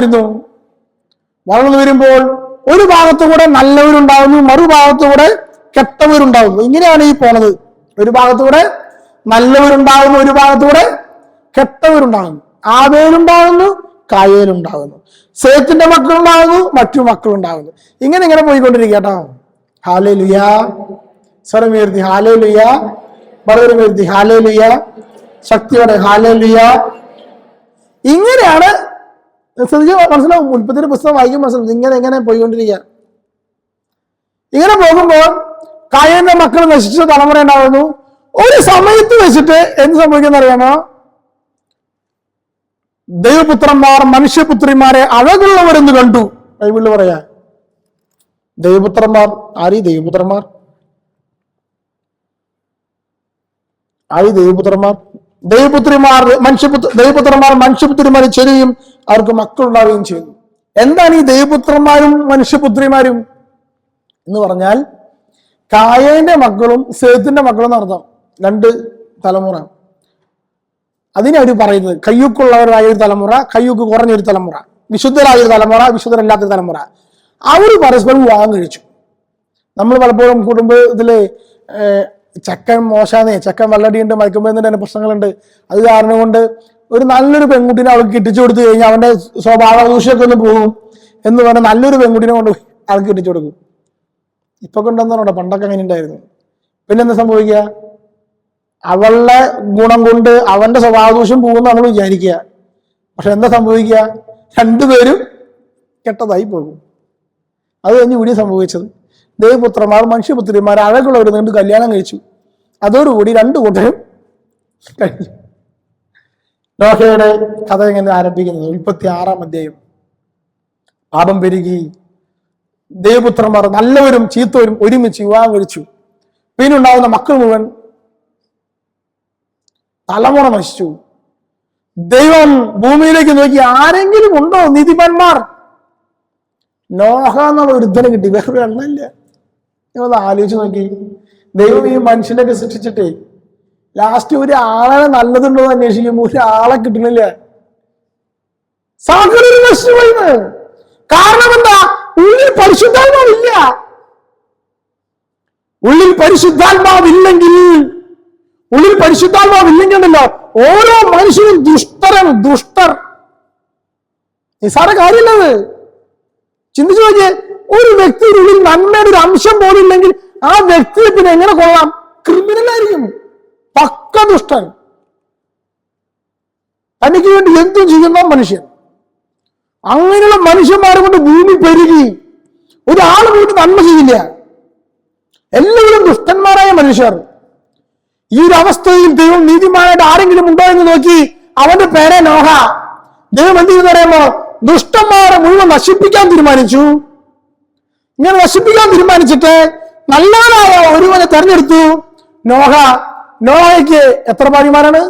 വരുമ്പോൾ ഒരു ഭാഗത്തുകൂടെ നല്ലവരുണ്ടാവുന്നു, മറുഭാഗത്തുകൂടെ കെട്ടവരുണ്ടാവുന്നു. ഇങ്ങനെയാണ് ഈ പോണത്. ഒരു ഭാഗത്തുകൂടെ നല്ലവരുണ്ടാകുന്നു, ഒരു ഭാഗത്തുകൂടെ കെട്ടവരുണ്ടാകുന്നു. ആബേലുണ്ടാകുന്നു, കായേലുണ്ടാകുന്നു. സേത്തിന്റെ മക്കളുണ്ടാകുന്നു, മറ്റു മക്കളുണ്ടാകുന്നു. ഇങ്ങനെ പോയിക്കൊണ്ടിരിക്കുക കേട്ടോ. ഹല്ലേലൂയ. സ്വരമുയർത്തി ഹല്ലേലൂയ, ബലമുയർത്തി ഹല്ലേലൂയ, ശക്തിയോടെ ഹല്ലേലൂയ. ഇങ്ങനെയാണ് മനസ്സിലാവും. ഉൽപ്പത്തിയുടെ പുസ്തകം വായിക്കും മനസ്സിലാവും. ഇങ്ങനെ പോയിക്കൊണ്ടിരിക്കുക. ഇങ്ങനെ പോകുമ്പോൾ കായന്റെ മക്കൾ നശിച്ച തലമുറ ഉണ്ടാവുന്നു. ഒരു സമയത്ത് വെച്ചിട്ട് എന്ത് സംഭവിക്കുന്ന അറിയാമോ? ദൈവപുത്രന്മാർ മനുഷ്യപുത്രിമാരെ അഴകുള്ളവരെന്ന് കണ്ടു. ബൈബിളിൽ പറയാ ദൈവപുത്രന്മാർ ആരീ ദൈവപുത്രന്മാർ ദൈവപുത്രന്മാർ മനുഷ്യപുത്രിമാരെ ചെറിയും അവർക്ക് മക്കളുണ്ടാവുകയും ചെയ്യുന്നു. എന്താണ് ഈ ദൈവപുത്രന്മാരും മനുഷ്യപുത്രിമാരും എന്ന് പറഞ്ഞാൽ? കായേന്റെ മക്കളും സേത്തിന്റെ മക്കളും എന്നർത്ഥം. 2 തലമുറ. അതിനെ അവർ പറയുന്നത് കയ്യൂക്കുള്ളവരായ ഒരു തലമുറ, കയ്യൂക്ക് കുറഞ്ഞൊരു തലമുറ, വിശുദ്ധരായ ഒരു തലമുറ, വിശുദ്ധരല്ലാത്തൊരു തലമുറ. അവർ പരസ്പരം വിവാഹം കഴിച്ചു. നമ്മൾ പലപ്പോഴും കുടുംബത്തില് ചെക്കൻ മോശാന്നേ, ചെക്കൻ വെള്ളടിയുണ്ട്, മയക്കുമരുന്നിന്റെ തന്നെ പ്രശ്നങ്ങളുണ്ട്. അത് കാരണം കൊണ്ട് ഒരു നല്ലൊരു പെൺകുട്ടിനെ അവൾക്ക് കെട്ടിച്ചു കൊടുത്തു കഴിഞ്ഞാൽ അവന്റെ സ്വഭാവ ദൂഷ്യമൊക്കെ ഒന്ന് പോകും എന്ന് പറഞ്ഞാൽ നല്ലൊരു പെൺകുട്ടിനെ കൊണ്ട് അവൾക്ക് കെട്ടിച്ചു കൊടുക്കും. ഇപ്പൊ കൊണ്ടുവന്നോ, പണ്ടൊക്കെ അങ്ങനെ ഉണ്ടായിരുന്നു. പിന്നെന്താ സംഭവിക്കുക? അവളുടെ ഗുണം കൊണ്ട് അവന്റെ സ്വഭാവദൂഷ്യം പോകുമെന്ന് നമ്മൾ വിചാരിക്കുക. പക്ഷെ എന്താ സംഭവിക്കുക? 2 പേരും കെട്ടതായി പോകും. അത് കഴിഞ്ഞ് ഇവിടെ സംഭവിച്ചത് ദൈവപുത്രന്മാർ മനുഷ്യപുത്രിമാർ അഴകുള്ളവർ നീണ്ട് കല്യാണം കഴിച്ചു. അതോടുകൂടി 2 കൂട്ടരും കഴിഞ്ഞു. നോഹയുടെ കഥ എങ്ങനെ ആരംഭിക്കുന്നത്? 36-ാം അധ്യായം. പാപം പെരുകി, ദൈവപുത്രന്മാർ നല്ലവരും ചീത്തവരും ഒരുമിച്ച് വിവാഹം കഴിച്ചു. പിന്നുണ്ടാവുന്ന മക്കൾ മുഴുവൻ തലമുറ നശിച്ചു. ദൈവം ഭൂമിയിലേക്ക് നോക്കി, ആരെങ്കിലും ഉണ്ടോ നീതിമാന്മാർ? നോഹ എന്നുള്ള ഒരുദ്ധനെ കിട്ടി, വേറെ എണ്ണമില്ല. നിങ്ങളത് ആലോചിച്ച് നോക്കി. ദൈവം ഈ മനുഷ്യനൊക്കെ സൃഷ്ടിച്ചിട്ടേ ലാസ്റ്റ് ഒരു ആളെ നല്ലതുണ്ടോ എന്ന് അന്വേഷിക്കുമ്പോൾ ഒരാളെ കിട്ടണില്ല. സകലരും നശിച്ചുപോയിന്ന്. കാരണം എന്താ? ഉള്ളിൽ പരിശുദ്ധാത്മാവില്ല. ഉള്ളിൽ പരിശുദ്ധാത്മാവില്ലെങ്കിലോ ഓരോ മനുഷ്യനും ദുഷ്ടർ. നിസ്സാര കാര്യമില്ലത്. ചിന്തിച്ചു നോക്കിയേ, ഒരു വ്യക്തിയുടെ ഉള്ളിൽ നന്മയുടെ ഒരു അംശം പോലും ഇല്ലെങ്കിൽ ആ വ്യക്തിയെ പിന്നെ എങ്ങനെ കൊള്ളാം? ക്രിമിനലായിരിക്കും, പക്ക ദുഷ്ടൻ. തനിക്ക് വേണ്ടി എന്തും ചെയ്യുന്ന മനുഷ്യൻ. അങ്ങനെയുള്ള മനുഷ്യന്മാരെ കൊണ്ട് ഭൂമി പെരുകി. ഒരാൾ പോയിട്ട് നന്മ ചെയ്യില്ല, എല്ലാവരും ദുഷ്ടന്മാരായ മനുഷ്യർ. ഈ ഒരു അവസ്ഥയിൽ ദൈവം നീതിമാനായിട്ട് ആരെങ്കിലും ഉണ്ടോ എന്ന് നോക്കി അവന്റെ പേരെ നോഹ. ദൈവം എന്ത് ചെയ്യുന്ന പറയുമ്പോ ദുഷ്ടന്മാരെ മുഴുവൻ നശിപ്പിക്കാൻ തീരുമാനിച്ചു. ഇങ്ങനെ നശിപ്പിക്കാൻ തീരുമാനിച്ചിട്ട് നല്ലവനായ ഒരുവനെ തെരഞ്ഞെടുത്തു. നോഹയ്ക്ക് എത്ര ഭാര്യമാരാണ്?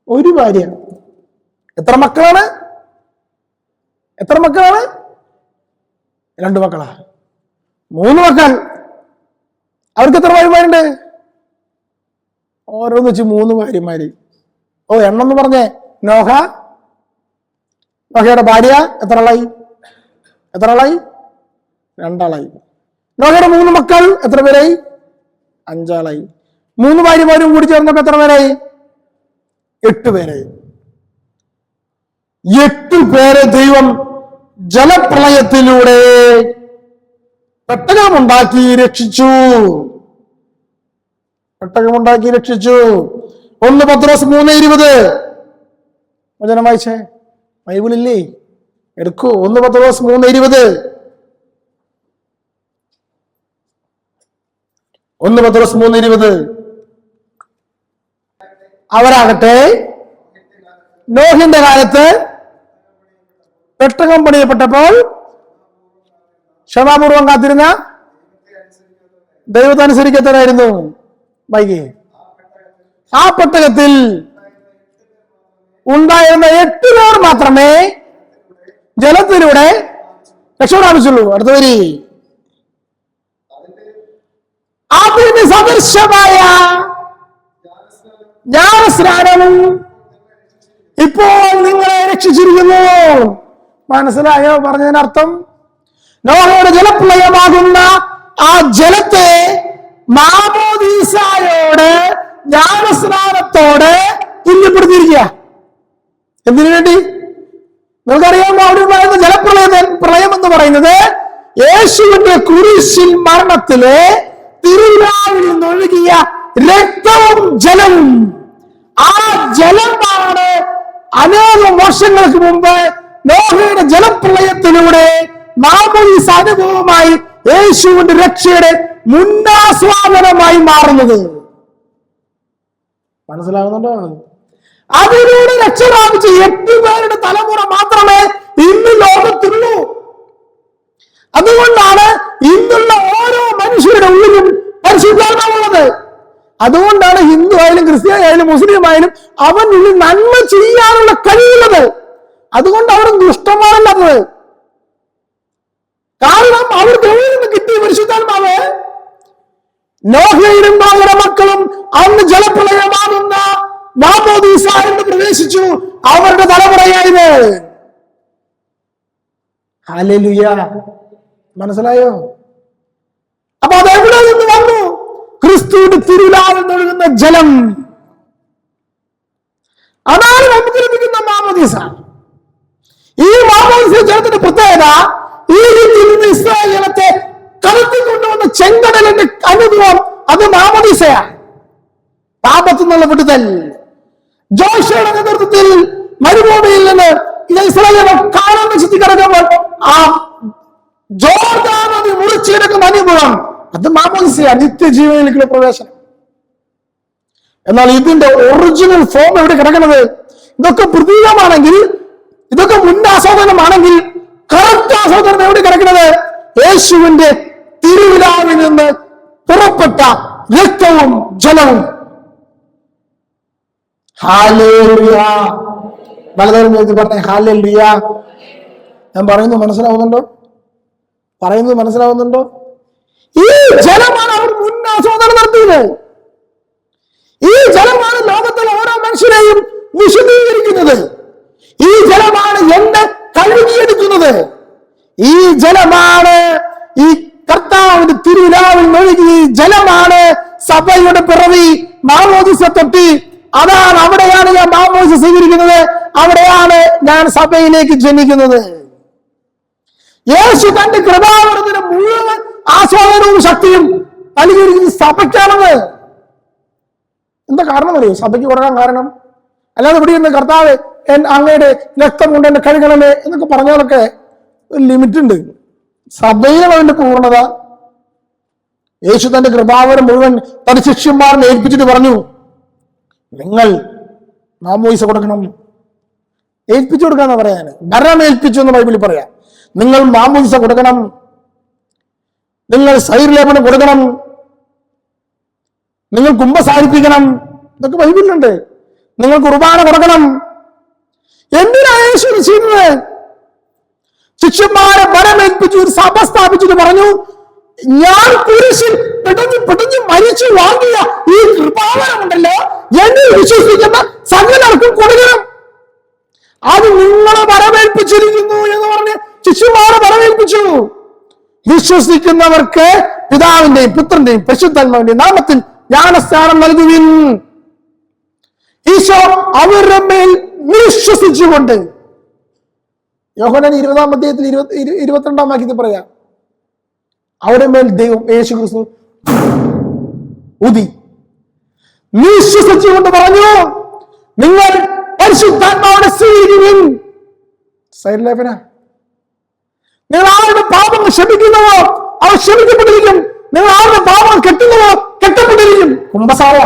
ഒരു ഭാര്യ. എത്ര മക്കളാണ്? 2 മക്കളാ? 3 മക്കൾ. അവർക്ക് എത്ര ഭാര്യമാരുണ്ട്? ഓരോന്ന് വെച്ച് 3 ഭാര്യമാര്. എണ്ണം പറഞ്ഞേ. നോഹയുടെ ഭാര്യ എത്ര ആളായി? 2 ആളായി. നോഹയുടെ 3 മക്കൾ എത്ര പേരായി? 5 ആളായി. 3 ഭാര്യമാരും കൂടി ചേർന്നപ്പോ എത്ര പേരായി? 8 പേരായി. 8 പേരെ ദൈവം ജലപ്രളയത്തിലൂടെ പെട്ടകമുണ്ടാക്കി രക്ഷിച്ചു. 1 പത്രോസ് 3:20 വചനം വായിച്ചേ. ബൈബിളില്ലേ? എടുക്കൂ. 1 പത്രോസ് 3:20. 1 പത്രോസ് 3:20. അവരാകട്ടെ നോഹിന്റെ കാലത്ത് പെട്ടകം പണിയപ്പെട്ടപ്പോൾ ക്ഷമാപൂർവം കാത്തിരുന്ന ദൈവത്തെ അനുസരിക്കത്തവരായിരുന്നു. വൈകി ആ പെട്ടകത്തിൽ ഉണ്ടായിരുന്ന 8 പേർ മാത്രമേ ജലത്തിലൂടെ രക്ഷ പ്രാപിച്ചുള്ളൂ. അടുത്ത വരി. അതിന് സദൃശമായ ജ്ഞാനസ്നാനം ഇപ്പോൾ നിങ്ങളെ രക്ഷിച്ചിരിക്കുന്നു. മനസ്സിലായോ പറഞ്ഞതിനർത്ഥം? നോഹയുടെ ജലപ്രളയമാകുന്ന ആ ജലത്തെ മാമോദീസായോട് ജ്ഞാനസ്നാനത്തോടെ തുല്യപ്പെടുത്തിയിരിക്കുക. എന്തിനു വേണ്ടി? നിങ്ങൾക്കറിയാമോ അവിടെ പറയുന്ന പ്രളയം എന്ന് പറയുന്നത് യേശുവിന്റെ കുരിശിൽ മരണത്തിലെ തിരുനാളിൽ നിന്നൊഴുകിയ രക്തവും ജലവും. ആ ജലമാണ് അനേകം വർഷങ്ങൾക്ക് മുമ്പ് നോഹയുടെ ജലപ്രളയത്തിലൂടെ മാമോദീസ അനുഭവമായി യേശുവിന്റെ രക്ഷയുടെ മുന്നാസ്വാദനമായി മാറുന്നത്. മനസ്സിലാകുന്നുണ്ടോ? അതിലൂടെ രക്ഷ പ്രാപിച്ച 8 പേരുടെ തലമുറ മാത്രമേ ഇന്ന് ലോകത്തുള്ളൂ. അതുകൊണ്ടാണ് ഇന്നുള്ള ഓരോ മനുഷ്യരുടെ ഉള്ളിലും പരിശുദ്ധാത്മാവുള്ളത്. അതുകൊണ്ടാണ് ഹിന്ദു ആയാലും ക്രിസ്ത്യാനി ആയാലും മുസ്ലിം ആയാലും അവനുള്ളിൽ നന്മ ചെയ്യാനുള്ള കഴിവുള്ളത്. അതുകൊണ്ട് അവർ ദുഷ്ടമാണല്ലാത്തത്. കാരണം അവർക്ക് എവിടെ നിന്ന് കിട്ടിയ പരിശുദ്ധാത്മാവ്? നോഹയും നോഹയുടെ മക്കളും അന്ന് ജലപ്രളയമാകുന്ന മാമോദീസ എന്ന് പ്രവേശിച്ചു. അവരുടെ തലമുറയായത്. ഹല്ലേലൂയ. മനസ്സിലായോ? അപ്പൊ അതെവിടെ നിന്ന് വന്നു? ക്രിസ്തുവിന്റെ തിരുവിലാവിൽ ഒഴുകുന്ന ജലം. അതാണ് നമുക്ക് ലഭിക്കുന്ന മാമോദീസ. ഈ മാമോദീസ ജലത്തിന്റെ പ്രത്യേകത, ഈ രീതിയിൽ നിന്ന് ഇസ്രായേൽ ജനത്തെ കടത്തിക്കൊണ്ടുവന്ന ചെങ്കടലിന്റെ അനുഭവം അത് മാമോദീസയാണ്. പാപത്തിൽ നിന്നുള്ള വിടുതൽ. ജോഷയുടെ നേതൃത്വത്തിൽ മരുഭൂമിയിൽ നിന്ന് ഇസ്രായേൽ കാലം നശിച്ചു കിടക്കുമ്പോൾ ആ ജോർദാൻ നദി മുറിച്ചെടുക്കുന്ന അനുഭവം അത് മാമോദീസയാണ്, നിത്യജീവനിലേക്കുള്ള പ്രവേശനം. എന്നാൽ ഇതിന്റെ ഒറിജിനൽ ഫോം എവിടെ കിടക്കുന്നത്? ഇതൊക്കെ പ്രതീകമാണെങ്കിൽ, ഇതൊക്കെ മുന്നാസ്വാദനമാണെങ്കിൽ, കറക്റ്റ് ആസ്വാദനം എവിടെ കിടക്കുന്നത്? യേശുവിന്റെ തിരുവിലാവിൽ നിന്ന് പുറപ്പെട്ട രക്തവും ജലവും. ഹല്ലേലൂയ. പലതരം പറഞ്ഞേ ഹല്ലേലൂയ. ഞാൻ പറയുന്നത് മനസ്സിലാവുന്നുണ്ടോ? പറയുന്നത് മനസ്സിലാവുന്നുണ്ടോ? ഈ ജലമാണ് അവർ മുന്നാസ്വാദനം നടത്തിയത്. ഈ ജലമാണ് ലോകത്തിലെ ഓരോ മനുഷ്യരെയും വിശുദ്ധീകരിക്കുന്നത്. ഈ ജലമാണ് എന്നെ കഴുകിയെടുക്കുന്നത്. ഈ ജലമാണ് ഈ കർത്താവിന്റെ തിരുവിലാവിൽ ഒഴുകി. ഈ ജലമാണ് സഭയുടെ പിറവി, മാമോദീസ തൊട്ടി. അതാണ്, അവിടെയാണ് ഞാൻ മാമോദീസ സ്വീകരിക്കുന്നത്. അവിടെയാണ് ഞാൻ സഭയിലേക്ക് ജനിക്കുന്നത്. യേശു തന്റെ കൃപാവരത്തിന് മുഴുവൻ ആസ്വാദനവും ശക്തിയും നൽകിയിരിക്കുന്നത് സഭയ്ക്കാണത്. എന്താ കാരണം അറിയോ? സഭയ്ക്ക് കൊടുക്കാൻ കാരണം. അല്ലാതെ ഇവിടെ നിന്ന് കർത്താവ് അങ്ങയുടെ രക്തം കൊണ്ട് എന്നെ കഴുകണമേ എന്നൊക്കെ പറഞ്ഞാലൊക്കെ ഒരു ലിമിറ്റ് ഉണ്ട്. സഭയിലും അതിന്റെ പൂർണ്ണത. യേശു തന്റെ കൃപാവരം മുഴുവൻ തന്റെ ശിഷ്യന്മാരെ ഏൽപ്പിച്ചിട്ട് പറഞ്ഞു, നിങ്ങൾ മാമോദീസ കൊടുക്കണം. ഏൽപ്പിച്ചു കൊടുക്കാന്ന് പറയാന്, ഭരണം ഏൽപ്പിച്ചു എന്ന് ബൈബിളിൽ പറയാം. നിങ്ങൾ മാമോദീസ കൊടുക്കണം, നിങ്ങൾ സൈർലേപനം കൊടുക്കണം, നിങ്ങൾ കുമ്പസാരിപ്പിക്കണം. ഇതൊക്കെ ബൈബിളിലുണ്ട്. നിങ്ങൾ കുർബാന കൊടുക്കണം. എന്തിനാണ് യേശു ചെയ്യുന്നത്? ശിഷ്യന്മാരെ ഭരമേൽപ്പിച്ചു, ഒരു സഭ സ്ഥാപിച്ചിട്ട് പറഞ്ഞു, ഞാൻ കുരിശിൽ പിടഞ്ഞു മരിച്ചു വാങ്ങിയ ഈ കൃപാവരമുണ്ടല്ലോ, എന്നിൽ വിശ്വസിക്കുന്ന സകലർക്കും കൊടുക്കണം. അത് നിങ്ങളെ ഭരമേൽപ്പിച്ചിരിക്കുന്നു എന്ന് പറഞ്ഞ് ശിഷ്യന്മാരെ ഭരമേൽപ്പിച്ചു. വിശ്വസിക്കുന്നവർക്ക് പിതാവിന്റെയും പുത്രന്റെയും പരിശുദ്ധാത്മാവിന്റെയും നാമത്തിൽ ജ്ഞാനസ്നാനം നൽകുവിൻ. ഈശോ അവരുടെ മേൽ വിശ്വസിച്ചുകൊണ്ട്, യോഹന്നാൻ 20-ാം അധ്യായത്തിൽ 22-ാം വാക്യത്തിൽ പറയാം, അവരുടെ മേൽ ദൈവം യേശു ക്രിസ്തു ഊതി വിശ്വസിച്ചുകൊണ്ട് പറഞ്ഞു, നിങ്ങൾ പരിശുദ്ധാത്മാവിനെ സ്വീകരിക്കുവിൻ. സൈലേപന. നിങ്ങൾ ആരുടെ പാപങ്ങൾ ക്ഷമിക്കുന്നവോ അവർ ക്ഷമിക്കപ്പെട്ടിരിക്കും. നിങ്ങൾ ആരുടെ പാപങ്ങൾ കെട്ടുന്നവോ കെട്ടപ്പെട്ടിരിക്കും. കുമ്പസാര.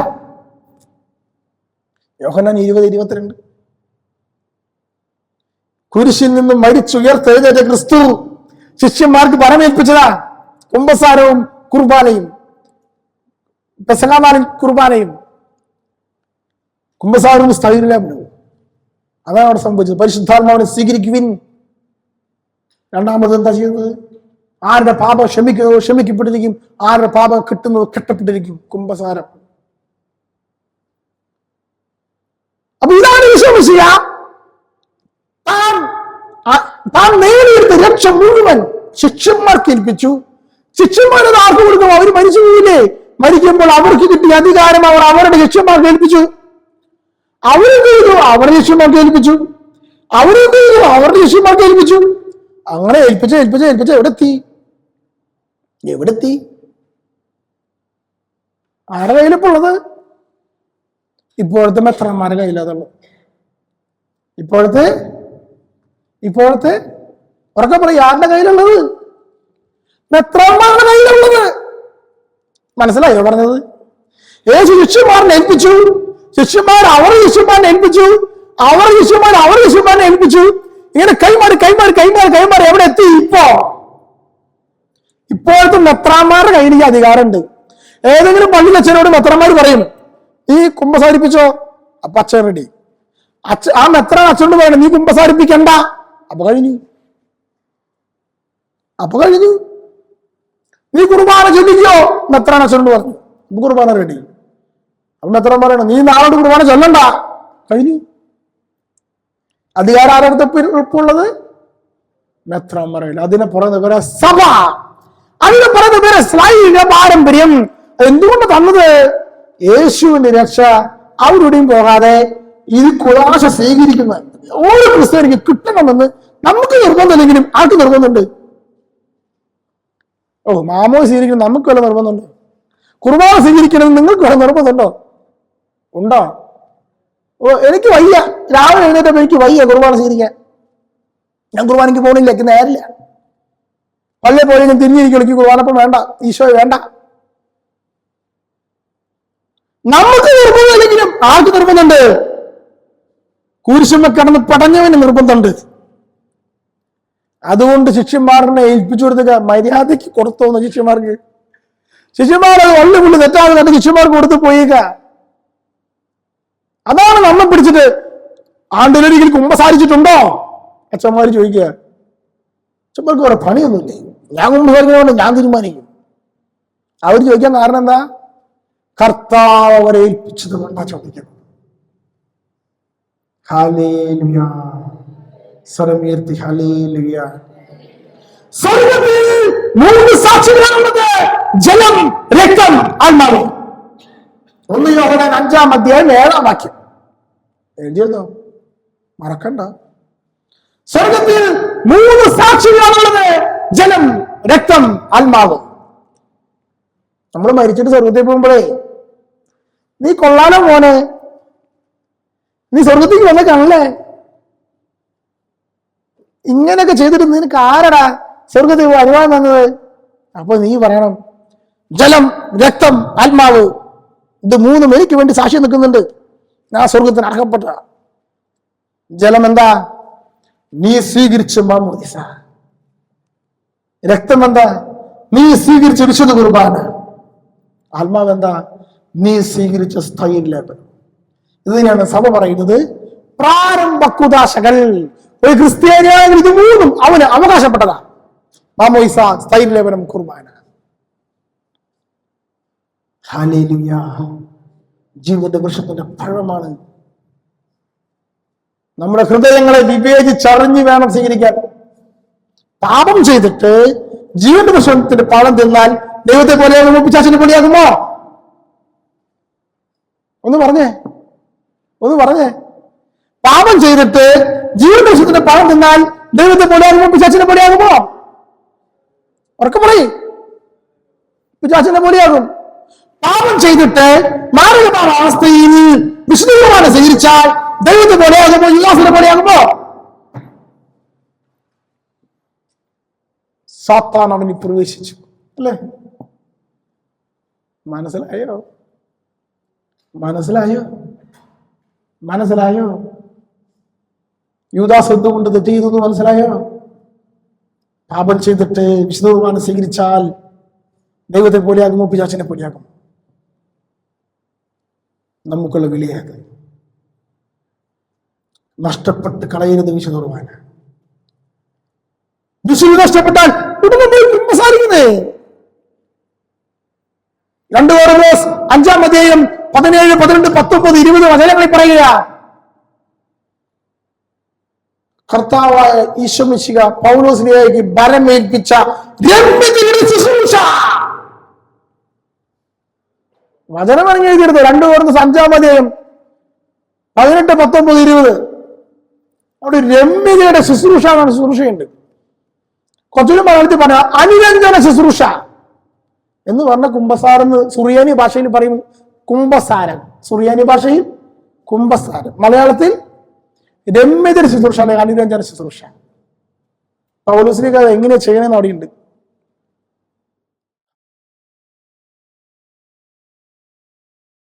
യോഹന്നാൻ 20-22. കുരിശിൽ നിന്ന് മരിച്ചുയർത്തെഴുന്നേറ്റ ക്രിസ്തു ശിഷ്യന്മാർക്ക് പരമേൽപ്പിച്ചതാ കുമ്പസാരവും കുർബാനയും. പെസഹാനാളിൽ കുർബാനയും കുമ്പസാരവും സ്ഥൈര്യവും. അതാണ് അവിടെ സംഭവിച്ചത്. പരിശുദ്ധാത്മാവിനെ സ്വീകരിക്കുവിൻ. രണ്ടാമത് എന്താ ചെയ്യുന്നത്? ആരുടെ പാപം ക്ഷമിക്കുന്നതോ ക്ഷമിക്കപ്പെട്ടിരിക്കും, ആരുടെ പാപം കിട്ടുന്നതോ കെട്ടപ്പെട്ടിരിക്കും. കുമ്പസാരം. അപ്പൊ ഇതാണ് വിശ്വസിയ താൻ നേടിയെടുത്ത രക്ഷ മുഴുവൻ ശിഷ്യന്മാർക്ക് ഏൽപ്പിച്ചു. ശിഷ്യന്മാരത് ആർക്ക് കൊടുക്കും? അവർ മരിച്ചു പോയില്ലേ? മരിക്കുമ്പോൾ അവർക്ക് കിട്ടിയ അധികാരം അവർ അവരുടെ ശിഷ്യന്മാർക്ക് ഏൽപ്പിച്ചു. അവരെന്ത് ചെയ്തു? അവരുടെ ശിഷ്യന്മാർക്ക് ഏൽപ്പിച്ചു. അവരെന്ത് ചെയ്തു? അവരുടെ ശിഷ്യന്മാർക്ക് ഏൽപ്പിച്ചു. അങ്ങനെ ഏൽപ്പിച്ച എവിടെത്തി? ആരുടെ കയ്യിലിപ്പുള്ളത്? ഇപ്പോഴത്തെ മെത്രന്മാരുടെ കയ്യിലതുള്ളൂ. ഇപ്പോഴത്തെ ഇപ്പോഴത്തെ ഉറക്കെ പറയും, ആരുടെ കയ്യിലുള്ളത്? മെത്രാന്മാരുടെ കയ്യിലുള്ളത്. മനസ്സിലായോ പറഞ്ഞത്? യേശു ശിഷ്യന്മാരനെ ഏൽപ്പിച്ചു, ശിഷ്യന്മാർ അവരുടെ ശിഷ്യന്മാരനെ ഏൽപ്പിച്ചു, അവരുടെ ശിഷ്യന്മാർ അവരുടെ ശിഷ്യന്മാരനെ ഏൽപ്പിച്ചു. ഇങ്ങനെ കൈമാറി കൈമാറി കൈമാറി കൈമാറി എവിടെ എത്തി? ഇപ്പോഴത്തെ മെത്രാന്മാരുടെ കയ്യിൽ ഈ അധികാരമുണ്ട്. ഏതെങ്കിലും പള്ളിയിലച്ഛനോട് മെത്രാന്മാർ പറയും, നീ കുമ്പസാരിപ്പിച്ചോ, അപ്പൊ അച്ഛൻ റെഡി. ആ മെത്രാൻ അച്ഛനോട് പറയണം, നീ കുമ്പസാരിപ്പിക്കണ്ട, അപ്പൊ കഴിഞ്ഞു. നീ കുർബാന ചൊല്ലിക്കോ, മെത്രാൻ അച്ഛനോട് പറഞ്ഞു, അപ്പൊ കുർബാന റെഡി. അപ്പൊ മെത്രാൻ പറയണം, നീ നാളോട് കുർബാന ചൊല്ലണ്ട, കഴിഞ്ഞു. അധികാരം ആരോഗ്യത്തിലുള്ളത് മെത്രാന്മാരല്ല. അതിനെ പറയുന്ന പേരെ സഭ, അതിനെ പറയുന്ന പേരെ സ്ലൈക പാരമ്പര്യം. എന്തുകൊണ്ട് തന്നത്? യേശുവിന്റെ രക്ഷ അവരുടെയും പോകാതെ ഇത് കുദാശ സ്വീകരിക്കുന്ന ഓരോ ക്രിസ്ത്യാനിക്ക് കിട്ടണമെന്ന് നമുക്ക് നിർബന്ധമില്ലെങ്കിലും ആർക്ക് നിർബന്ധമുണ്ട്? മാമോ സ്വീകരിക്കണം നമുക്ക് വല്ല നിർബന്ധമുണ്ടോ? കുർബാന സ്വീകരിക്കണം നിങ്ങൾക്ക് വല്ല നിർബന്ധമുണ്ടോ? ഉണ്ടോ? എനിക്ക് വയ്യ, രാവിലെ എഴുന്നേറ്റപ്പോ എനിക്ക് വയ്യ കുർബാന സ്വീകരിക്കാൻ, ഞാൻ കുർബാനയ്ക്ക് പോകണില്ല, എനിക്ക് നേരില്ല. പള്ളിയിൽ പോയി ഞാൻ തിരിഞ്ഞിരിക്കും, എനിക്ക് കുർബാനപ്പം വേണ്ട, ഈശോ വേണ്ട. നമുക്ക് നിർബന്ധമില്ലെങ്കിലും ആർക്ക് നിർബന്ധമുണ്ട്? കുരിശുമ്മ കിടന്ന് പടഞ്ഞവന് നിർബന്ധമുണ്ട്. അതുകൊണ്ട് ശിഷ്യന്മാരനെ ഏൽപ്പിച്ചു കൊടുത്തുക, മര്യാദയ്ക്ക് കൊടുത്തോന്ന് ശിഷ്യന്മാർക്ക്. ശിഷ്യന്മാർ അത് വള്ളിപുള്ളി തെറ്റാതെ കണ്ട് ശിഷ്യന്മാർക്ക് കൊടുത്ത് പോയേക്ക. അതാണ് നമ്മെ പിടിച്ചിട്ട് ആണ്ടിലൊരിക്കൽ കുമ്പസാരിച്ചിട്ടുണ്ടോ അച്ഛന്മാര് ചോദിക്കുക. അച്ഛന്മാർക്ക് വേറെ പണിയൊന്നുമില്ലേ, ഞാൻ കുമ്പസാരിക്കുന്നതുകൊണ്ട് ഞാൻ തീരുമാനിക്കും. അവർ ചോദിക്കാൻ കാരണം എന്താ? കർത്താവ് അവരെ ഏൽപ്പിച്ചത് കൊണ്ടാ ചോദിക്കുന്നത്. ഹല്ലേലൂയ, സ്വരമുയർത്തി ഹല്ലേലൂയ. സ്വർഗ്ഗത്തിൽ 3 സാക്ഷികളാണുള്ളത്, ജലം, രക്തം, ആത്മാവ്. 1 യോഹന്നാൻ 5-ാം അധ്യായം 7-ാം വാക്യം എഴുതിയതോ മറക്കണ്ട. സ്വർഗത്തിൽ 3 സാക്ഷികളാണുള്ളത്, ജലം, രക്തം, ആത്മാവ്. നമ്മൾ മരിച്ചിട്ട് സ്വർഗത്തിൽ പോകുമ്പോഴേ, നീ കൊള്ളാലോ മോനെ, നീ സ്വർഗത്തേക്ക് വന്ന കാണല്ലേ, ഇങ്ങനെയൊക്കെ ചെയ്തിട്ട് നിനക്ക് ആരടാ സ്വർഗത്തിൽ അനുവാദം തന്നത്? അപ്പൊ നീ പറയണം, ജലം, രക്തം, ആത്മാവ്, ഇത് 3 എനിക്ക് വേണ്ടി സാക്ഷ്യം നിൽക്കുന്നുണ്ട്, ഞാൻ സ്വർഗത്തിന് അർഹപ്പെട്ട. ജലം എന്താ? നീ സ്വീകരിച്ച മാമോദിസ. രക്തം എന്താ? നീ സ്വീകരിച്ച വിശുദ്ധ കുർബാന. ആത്മാവ് എന്താ? നീ സ്വീകരിച്ച സ്ഥൈര്യലേപനം. ഇതിനാണ് സഭ പറയുന്നത് പ്രാരംഭ കുദാശകൾ. ഒരു ക്രിസ്ത്യാനിയാണെങ്കിൽ ഇത് 3 അവന് അവകാശപ്പെട്ടതാ. മാമോദിസ, സ്ഥൈര്യലേപനം, കുർബാന. ഹല്ലേലൂയ. ജീവിതത്തിന്റെ വൃക്ഷത്തിന്റെ ഫലമാണ്. നമ്മുടെ ഹൃദയങ്ങളെ വിവേചിച്ചറിഞ്ഞ് വേണം സ്വീകരിക്കാൻ. പാപം ചെയ്തിട്ട് ജീവന്റെ വൃക്ഷത്തിന്റെ പഴം തിന്നാൽ ദൈവത്തെ പോലെയാകുമോ, പിശാചിനെ പോലെയാകുമോ? ഒന്ന് പറഞ്ഞേ. പാപം ചെയ്തിട്ട് ജീവന്റെ വൃക്ഷത്തിന്റെ പഴം തിന്നാൽ ദൈവത്തെ പോലെയാകുമോ, പിശാചിനെ പോലെയാകുമോ? ഉറക്കെ പറയും, പിശാചിനെ പോലെയാകും. പാപം ചെയ്തിട്ട് മാരകമായ അവസ്ഥയിൽ വിശുദ്ധ കുർബാന സ്വീകരിച്ചാൽ ദൈവത്തെ പോലെയാകുമോ, യുവാസിനെ പോലെയാകുമോ? സാത്താൻ അവന് പ്രവേശിച്ചു അല്ലേ? മനസ്സിലായോ? യൂദാസ് എന്തുകൊണ്ട് തെറ്റ് ചെയ്തു എന്ന് മനസ്സിലായോ? പാപം ചെയ്തിട്ട് വിശുദ്ധ കുർബാന സ്വീകരിച്ചാൽ ദൈവത്തെ പോലെയാകുമോ, പിശാചിനെ പോലെയാകും? നമുക്കുള്ള വിളിയത് നഷ്ടപ്പെട്ട് കളയരുത്. വിശുദ്ധ കുർബാന വിശുദ്ധി നഷ്ടപ്പെട്ടാൽ കുമ്പസാരിക്കുന്നേ. 2 Korinഥോസ് 5-ാം അധ്യായം 17, 18, 19, 20 വചനങ്ങളിൽ പറയുക, കർത്താവായ ഈശോ മിശിഹ പൗലോസിലേക്ക് ബലമേൽപ്പിച്ച രമ്യതയുടെ ശുശ്രൂഷ. വചനം പറഞ്ഞു എഴുതിയെടുത്തു. 2 Korinഥോസ് 5-ാം അധ്യായം 18, 19, 20. അവിടെ രമ്യതയുടെ ശുശ്രൂഷയുണ്ട്. കുറച്ചുകൂടി മലയാളത്തിൽ പറഞ്ഞ അനുരഞ്ജന ശുശ്രൂഷ എന്ന് പറഞ്ഞ കുംഭസാരെന്ന് സുറിയാനി ഭാഷയിൽ പറയും. കുംഭസാരം, സുറിയാനി ഭാഷയിൽ കുംഭസാരം, മലയാളത്തിൽ രമ്യതയുടെ ശുശ്രൂഷ, അനുരഞ്ജന ശുശ്രൂഷ. പൗലോസ്ലീഹ അത് എങ്ങനെയാ ചെയ്യണമെന്ന് അവിടെയുണ്ട്.